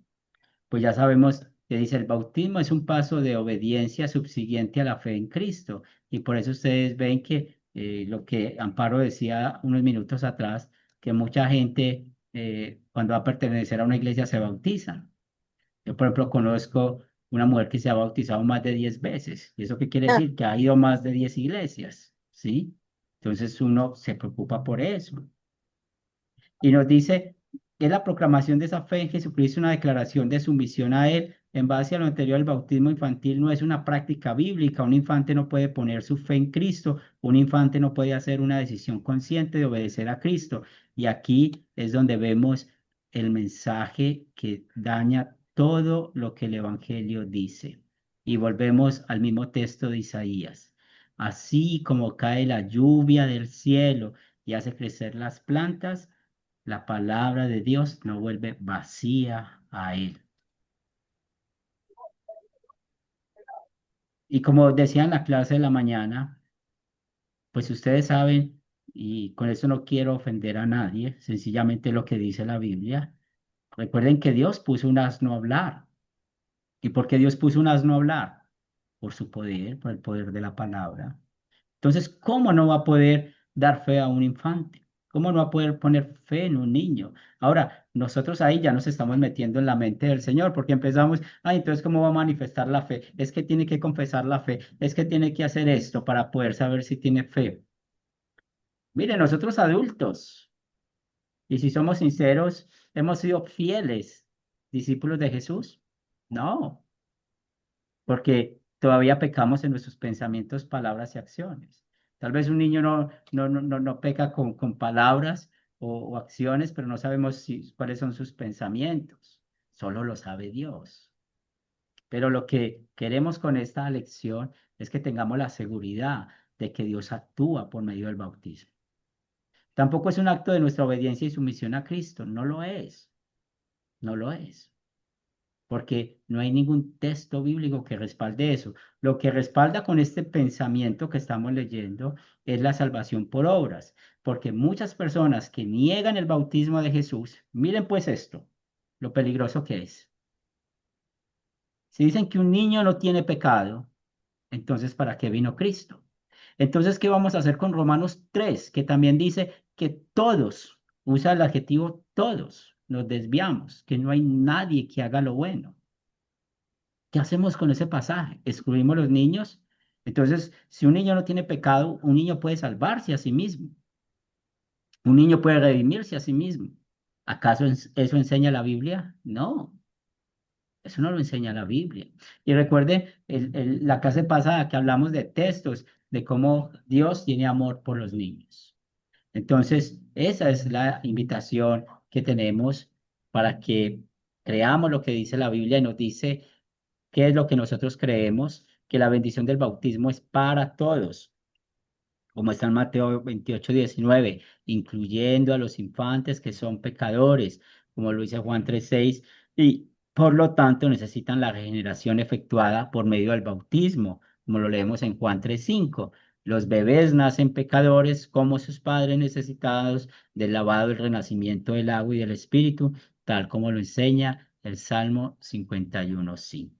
Speaker 1: pues ya sabemos que dice: el bautismo es un paso de obediencia subsiguiente a la fe en Cristo. Y por eso ustedes ven que lo que Amparo decía unos minutos atrás, que mucha gente cuando va a pertenecer a una iglesia se bautiza. Yo, por ejemplo, conozco una mujer que se ha bautizado más de 10 veces. ¿Y eso qué quiere decir? Que ha ido a más de 10 iglesias, ¿sí? Entonces uno se preocupa por eso. Y nos dice que la proclamación de esa fe en Jesucristo, una declaración de sumisión a Él. En base a lo anterior, el bautismo infantil no es una práctica bíblica. Un infante no puede poner su fe en Cristo. Un infante no puede hacer una decisión consciente de obedecer a Cristo. Y aquí es donde vemos el mensaje que daña todo lo que el Evangelio dice. Y volvemos al mismo texto de Isaías. Así como cae la lluvia del cielo y hace crecer las plantas, la palabra de Dios no vuelve vacía a él. Y como decía en la clase de la mañana, pues ustedes saben, y con eso no quiero ofender a nadie, sencillamente lo que dice la Biblia. Recuerden que Dios puso un asno a hablar. ¿Y por qué Dios puso un asno a hablar? Por su poder, por el poder de la palabra. Entonces, ¿cómo no va a poder dar fe a un infante? ¿Cómo no va a poder poner fe en un niño? Ahora, nosotros ahí ya nos estamos metiendo en la mente del Señor, porque empezamos: entonces, ¿cómo va a manifestar la fe? Es que tiene que confesar la fe, es que tiene que hacer esto para poder saber si tiene fe. Mire, nosotros adultos, y si somos sinceros, ¿hemos sido fieles discípulos de Jesús? No, porque todavía pecamos en nuestros pensamientos, palabras y acciones. Tal vez un niño no peca con palabras o acciones, pero no sabemos cuáles son sus pensamientos. Solo lo sabe Dios. Pero lo que queremos con esta lección es que tengamos la seguridad de que Dios actúa por medio del bautismo. Tampoco es un acto de nuestra obediencia y sumisión a Cristo. No lo es. No lo es, porque no hay ningún texto bíblico que respalde eso. Lo que respalda con este pensamiento que estamos leyendo es la salvación por obras, porque muchas personas que niegan el bautismo de Jesús, miren pues esto, lo peligroso que es. Si dicen que un niño no tiene pecado, entonces ¿para qué vino Cristo? Entonces, ¿qué vamos a hacer con Romanos 3, que también dice que todos, usa el adjetivo todos, nos desviamos, que no hay nadie que haga lo bueno? ¿Qué hacemos con ese pasaje? ¿Excluimos los niños? Entonces, si un niño no tiene pecado, un niño puede salvarse a sí mismo. Un niño puede redimirse a sí mismo. ¿Acaso eso enseña la Biblia? No, eso no lo enseña la Biblia. Y recuerde la clase pasada que hablamos de textos, de cómo Dios tiene amor por los niños. Entonces, esa es la invitación que tenemos para que creamos lo que dice la Biblia y nos dice qué es lo que nosotros creemos, que la bendición del bautismo es para todos, como está en Mateo 28:19, incluyendo a los infantes que son pecadores, como lo dice Juan 3:6, y por lo tanto necesitan la regeneración efectuada por medio del bautismo, como lo leemos en Juan 3:5. Los bebés nacen pecadores como sus padres necesitados del lavado y renacimiento del agua y del espíritu, tal como lo enseña el Salmo 51:5.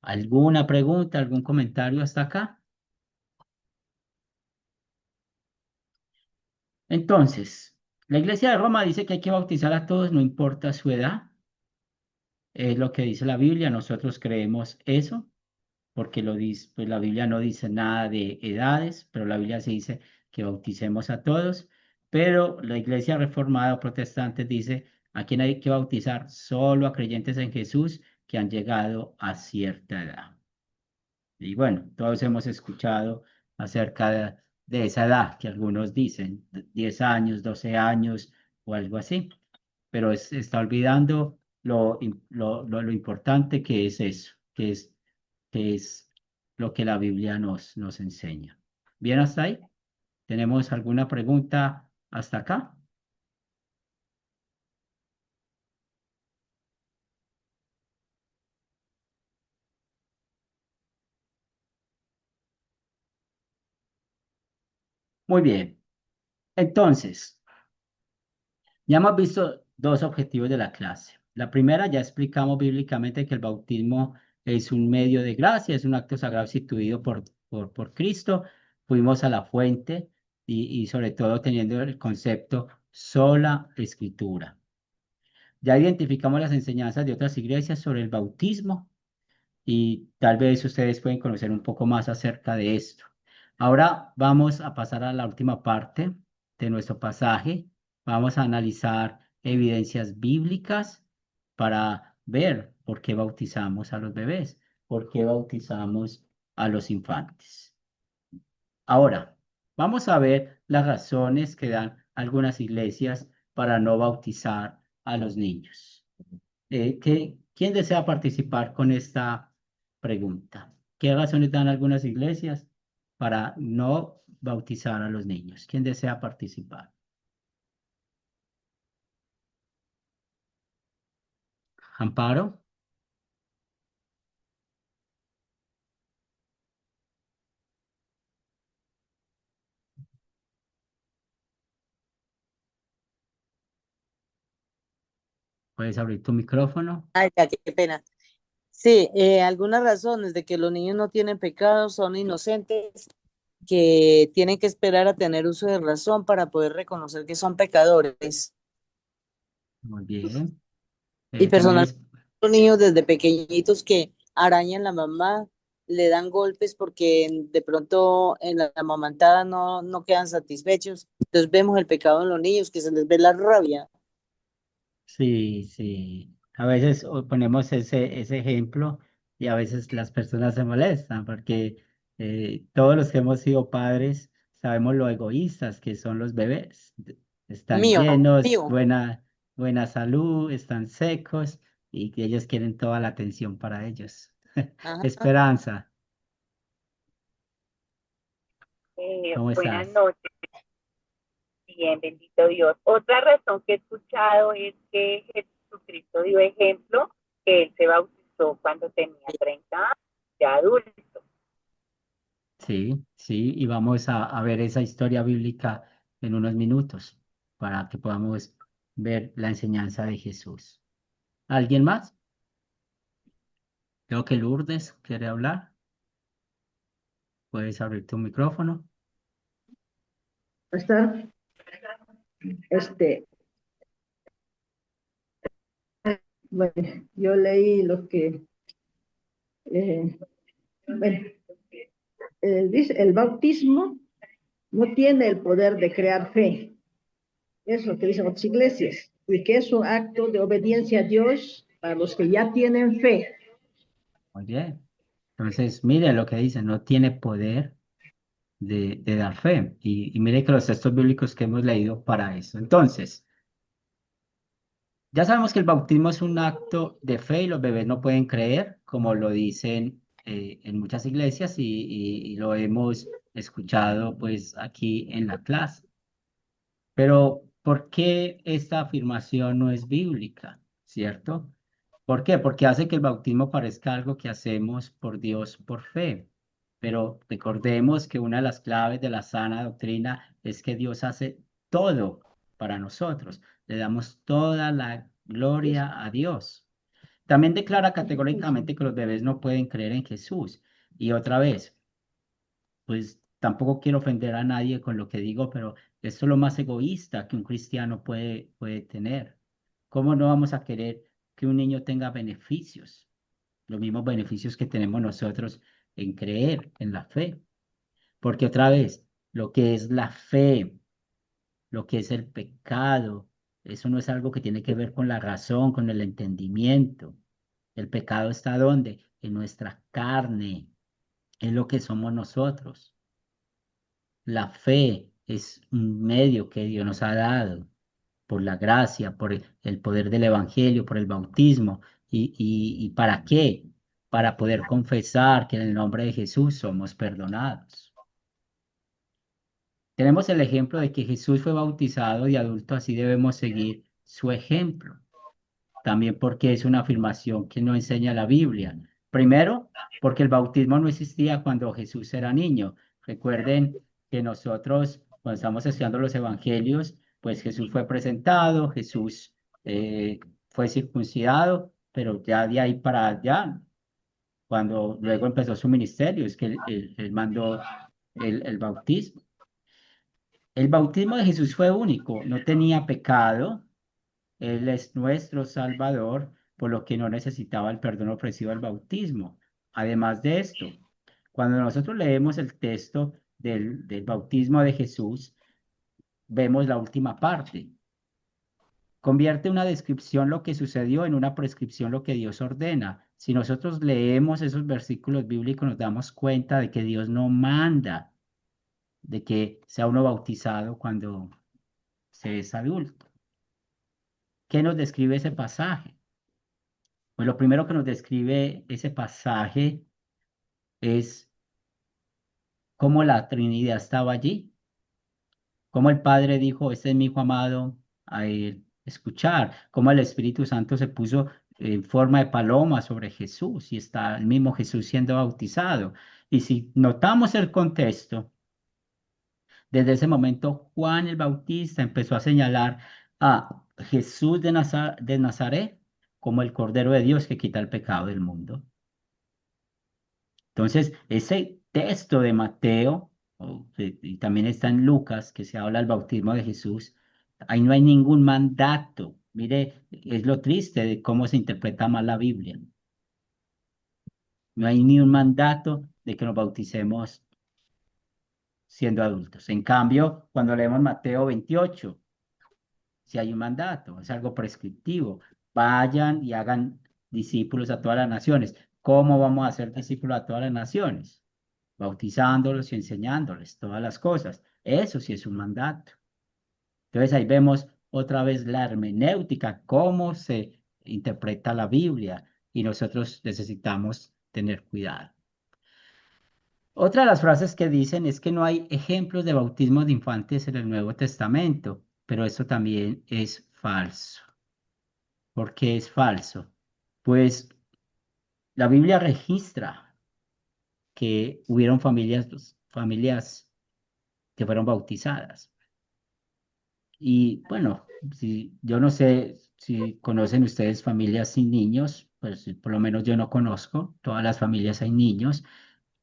Speaker 1: ¿Alguna pregunta, algún comentario hasta acá? Entonces, la Iglesia de Roma dice que hay que bautizar a todos, no importa su edad. Es lo que dice la Biblia. Nosotros creemos eso, porque lo dice, pues la Biblia no dice nada de edades, pero la Biblia sí dice que bauticemos a todos. Pero la Iglesia Reformada o Protestante dice a quién hay que bautizar, solo a creyentes en Jesús que han llegado a cierta edad. Y bueno, todos hemos escuchado acerca de esa edad que algunos dicen, 10 años, 12 años o algo así, pero está olvidando lo importante que es eso, que es lo que la Biblia nos enseña. ¿Bien hasta ahí? ¿Tenemos alguna pregunta hasta acá? Muy bien. Entonces, ya hemos visto dos objetivos de la clase. La primera, ya explicamos bíblicamente que el bautismo es un medio de gracia, es un acto sagrado instituido por Cristo. Fuimos a la fuente y sobre todo teniendo el concepto sola escritura. Ya identificamos las enseñanzas de otras iglesias sobre el bautismo y tal vez ustedes pueden conocer un poco más acerca de esto. Ahora vamos a pasar a la última parte de nuestro pasaje. Vamos a analizar evidencias bíblicas para ver por qué bautizamos a los bebés, por qué bautizamos a los infantes. Ahora, vamos a ver las razones que dan algunas iglesias para no bautizar a los niños. ¿Quién desea participar con esta pregunta? ¿Qué razones dan algunas iglesias para no bautizar a los niños? ¿Quién desea participar? Amparo, puedes abrir tu micrófono.
Speaker 2: Ay, ya, qué pena. Sí, algunas razones de que los niños no tienen pecado, son inocentes, que tienen que esperar a tener uso de razón para poder reconocer que son pecadores.
Speaker 1: Muy bien.
Speaker 2: Y
Speaker 1: También
Speaker 2: personalmente, los niños desde pequeñitos que arañan la mamá, le dan golpes porque de pronto en la amamantada no quedan satisfechos. Entonces vemos el pecado en los niños, que se les ve la rabia.
Speaker 1: sí, sí. A veces ponemos ese ejemplo y a veces las personas se molestan porque todos los que hemos sido padres sabemos lo egoístas que son los bebés. Están
Speaker 2: Mío,
Speaker 1: llenos,
Speaker 2: mío.
Speaker 1: buena salud, están secos y que ellos quieren toda la atención para ellos.
Speaker 2: Ajá.
Speaker 1: Esperanza, ¿cómo
Speaker 8: Buenas
Speaker 1: estás?
Speaker 8: noches, bien, bendito Dios. Otra razón que he escuchado es que Jesucristo dio ejemplo, que él se bautizó cuando tenía 30 años, ya adulto.
Speaker 1: Sí, sí, y vamos a ver esa historia bíblica en unos minutos para que podamos ver la enseñanza de Jesús. ¿Alguien más? Creo que Lourdes quiere hablar. Puedes abrir tu micrófono.
Speaker 5: Pastor, este, bueno, yo leí lo que, eh, bueno, dice, el bautismo no tiene el poder de crear fe. Es lo que dicen otras iglesias, y que es un acto de obediencia a Dios para los que ya tienen fe.
Speaker 1: Muy bien. Entonces, mire lo que dice, no tiene poder de dar fe. Y mire que los textos bíblicos que hemos leído para eso. Entonces, Ya sabemos que el bautismo es un acto de fe y los bebés no pueden creer, como lo dicen en muchas iglesias y lo hemos escuchado pues aquí en la clase. Pero ¿por qué esta afirmación no es bíblica? ¿Cierto? ¿Por qué? Porque hace que el bautismo parezca algo que hacemos por Dios por fe. Pero recordemos que una de las claves de la sana doctrina es que Dios hace todo para nosotros. Le damos toda la gloria a Dios. También declara categóricamente que los bebés no pueden creer en Jesús. Y otra vez, pues tampoco quiero ofender a nadie con lo que digo, pero esto es lo más egoísta que un cristiano puede tener. ¿Cómo no vamos a querer que un niño tenga beneficios? Los mismos beneficios que tenemos nosotros en creer en la fe. Porque otra vez, lo que es la fe, lo que es el pecado, eso no es algo que tiene que ver con la razón, con el entendimiento. El pecado está ¿dónde? En nuestra carne, es lo que somos nosotros. La fe es un medio que Dios nos ha dado por la gracia, por el poder del Evangelio, por el bautismo. ¿Y para qué? Para poder confesar que en el nombre de Jesús somos perdonados. Tenemos el ejemplo de que Jesús fue bautizado de adulto, así debemos seguir su ejemplo. También porque es una afirmación que no enseña la Biblia. Primero, porque el bautismo no existía cuando Jesús era niño. Recuerden que nosotros, cuando estamos estudiando los evangelios, pues Jesús fue presentado, Jesús fue circuncidado, pero ya de ahí para allá, cuando luego empezó su ministerio, es que él mandó el bautismo. El bautismo de Jesús fue único, no tenía pecado. Él es nuestro Salvador, por lo que no necesitaba el perdón ofrecido al bautismo. Además de esto, cuando nosotros leemos el texto del bautismo de Jesús, vemos la última parte. Convierte una descripción lo que sucedió en una prescripción lo que Dios ordena. Si nosotros leemos esos versículos bíblicos, nos damos cuenta de que Dios no manda de que sea uno bautizado cuando se es adulto. ¿Qué nos describe ese pasaje? Pues lo primero que nos describe ese pasaje es cómo la Trinidad estaba allí, cómo el Padre dijo, este es mi hijo amado, a él escuchar, cómo el Espíritu Santo se puso en forma de paloma sobre Jesús y está el mismo Jesús siendo bautizado. Y si notamos el contexto, desde ese momento Juan el Bautista empezó a señalar a Jesús de Nazaret como el Cordero de Dios que quita el pecado del mundo. Entonces, ese texto de Mateo, y también está en Lucas, que se habla del bautismo de Jesús, ahí no hay ningún mandato. Mire, es lo triste de cómo se interpreta mal la Biblia. No hay ni un mandato de que nos bauticemos siendo adultos. En cambio, cuando leemos Mateo 28, si hay un mandato, es algo prescriptivo. Vayan y hagan discípulos a todas las naciones. ¿Cómo vamos a hacer discípulos a todas las naciones? Bautizándolos y enseñándoles todas las cosas. Eso sí es un mandato. Entonces ahí vemos otra vez la hermenéutica, cómo se interpreta la Biblia y nosotros necesitamos tener cuidado. Otra de las frases que dicen es que no hay ejemplos de bautismo de infantes en el Nuevo Testamento, pero eso también es falso. ¿Por qué es falso? Pues la Biblia registra que hubieron familias que fueron bautizadas. Y bueno, si, yo no sé si conocen ustedes familias sin niños, pues por lo menos yo no conozco, todas las familias hay niños,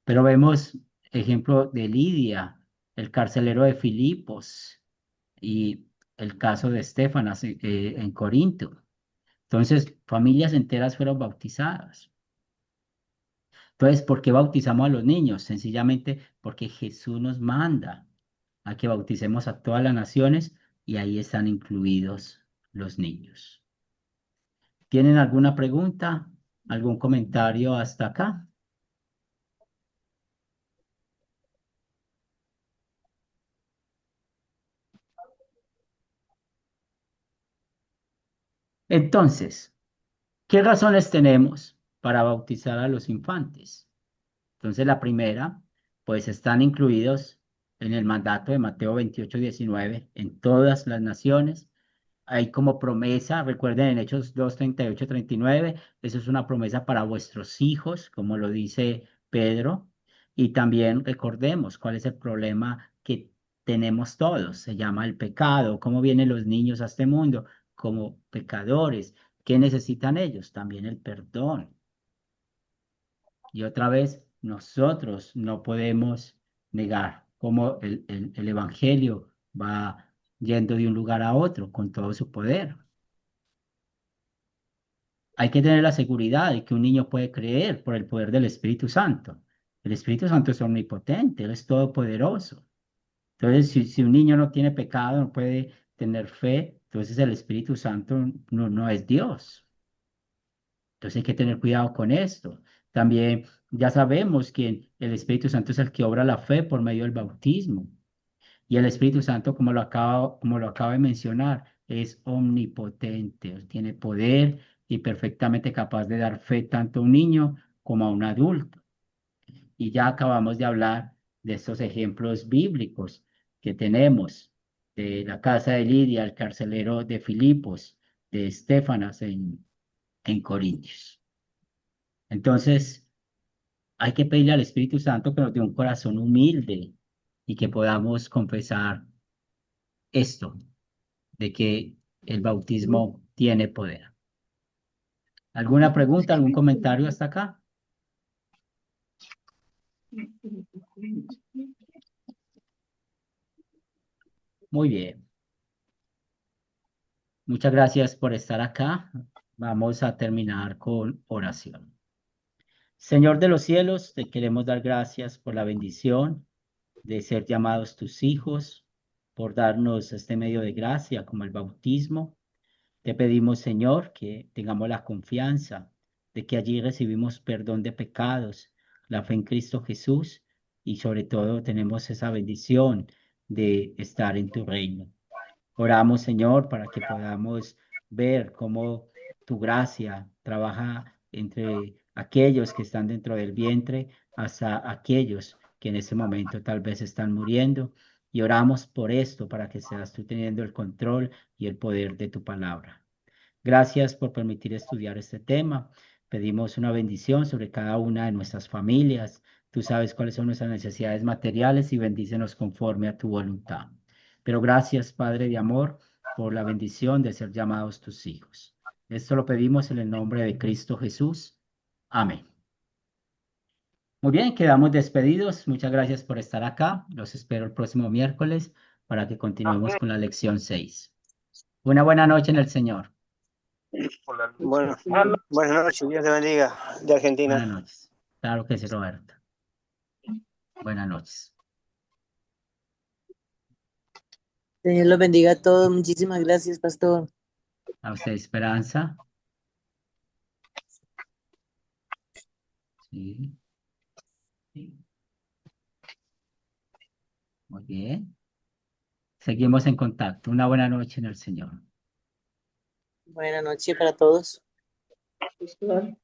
Speaker 1: pero vemos ejemplo de Lidia, el carcelero de Filipos y el caso de Estefanas en Corinto. Entonces, familias enteras fueron bautizadas. Entonces, ¿por qué bautizamos a los niños? Sencillamente porque Jesús nos manda a que bauticemos a todas las naciones y ahí están incluidos los niños. ¿Tienen alguna pregunta? ¿Algún comentario hasta acá? Entonces, ¿qué razones tenemos para bautizar a los infantes? Entonces, la primera, pues están incluidos en el mandato de Mateo 28:19 en todas las naciones. Hay como promesa, recuerden en Hechos 2, 38, 39, eso es una promesa para vuestros hijos, como lo dice Pedro. Y también recordemos cuál es el problema que tenemos todos, se llama el pecado. ¿Cómo vienen los niños a este mundo? Como pecadores. ¿Qué necesitan ellos? También el perdón. Y otra vez, nosotros no podemos negar cómo el Evangelio va yendo de un lugar a otro con todo su poder. Hay que tener la seguridad de que un niño puede creer por el poder del Espíritu Santo. El Espíritu Santo es omnipotente, Él es todopoderoso. Entonces, si un niño no tiene pecado, no puede tener fe, entonces el Espíritu Santo no es Dios. Entonces hay que tener cuidado con esto. También ya sabemos que el Espíritu Santo es el que obra la fe por medio del bautismo. Y el Espíritu Santo, como lo acabo de mencionar, es omnipotente. Él tiene poder y perfectamente capaz de dar fe tanto a un niño como a un adulto. Y ya acabamos de hablar de estos ejemplos bíblicos que tenemos de la casa de Lidia, el carcelero de Filipos, de Estefanas en Corintios. Entonces, hay que pedirle al Espíritu Santo que nos dé un corazón humilde y que podamos confesar esto, de que el bautismo tiene poder. ¿Alguna pregunta, algún comentario hasta acá? Muy bien. Muchas gracias por estar acá. Vamos a terminar con oración. Señor de los cielos, te queremos dar gracias por la bendición de ser llamados tus hijos, por darnos este medio de gracia como el bautismo. Te pedimos, Señor, que tengamos la confianza de que allí recibimos perdón de pecados, la fe en Cristo Jesús y sobre todo tenemos esa bendición de estar en tu reino. Oramos, Señor, para que podamos ver cómo tu gracia trabaja entre aquellos que están dentro del vientre hasta aquellos que en ese momento tal vez están muriendo. Y oramos por esto, para que seas tú teniendo el control y el poder de tu palabra. Gracias por permitir estudiar este tema. Pedimos una bendición sobre cada una de nuestras familias. Tú sabes cuáles son nuestras necesidades materiales y bendícenos conforme a tu voluntad. Pero gracias, Padre de amor, por la bendición de ser llamados tus hijos. Esto lo pedimos en el nombre de Cristo Jesús. Amén. Muy bien, quedamos despedidos. Muchas gracias por estar acá. Los espero el próximo miércoles para que continuemos con la lección 6. Una buena noche en el Señor.
Speaker 3: Bueno, buenas noches, Dios te bendiga, de Argentina.
Speaker 1: Buenas noches. Claro que sí, Roberto. Buenas noches.
Speaker 2: Señor los bendiga a todos. Muchísimas gracias, pastor.
Speaker 1: A usted, Esperanza. Sí. Sí. Muy bien. Seguimos en contacto. Una buena noche en el Señor.
Speaker 2: Buenas noches para todos.
Speaker 5: Pastor.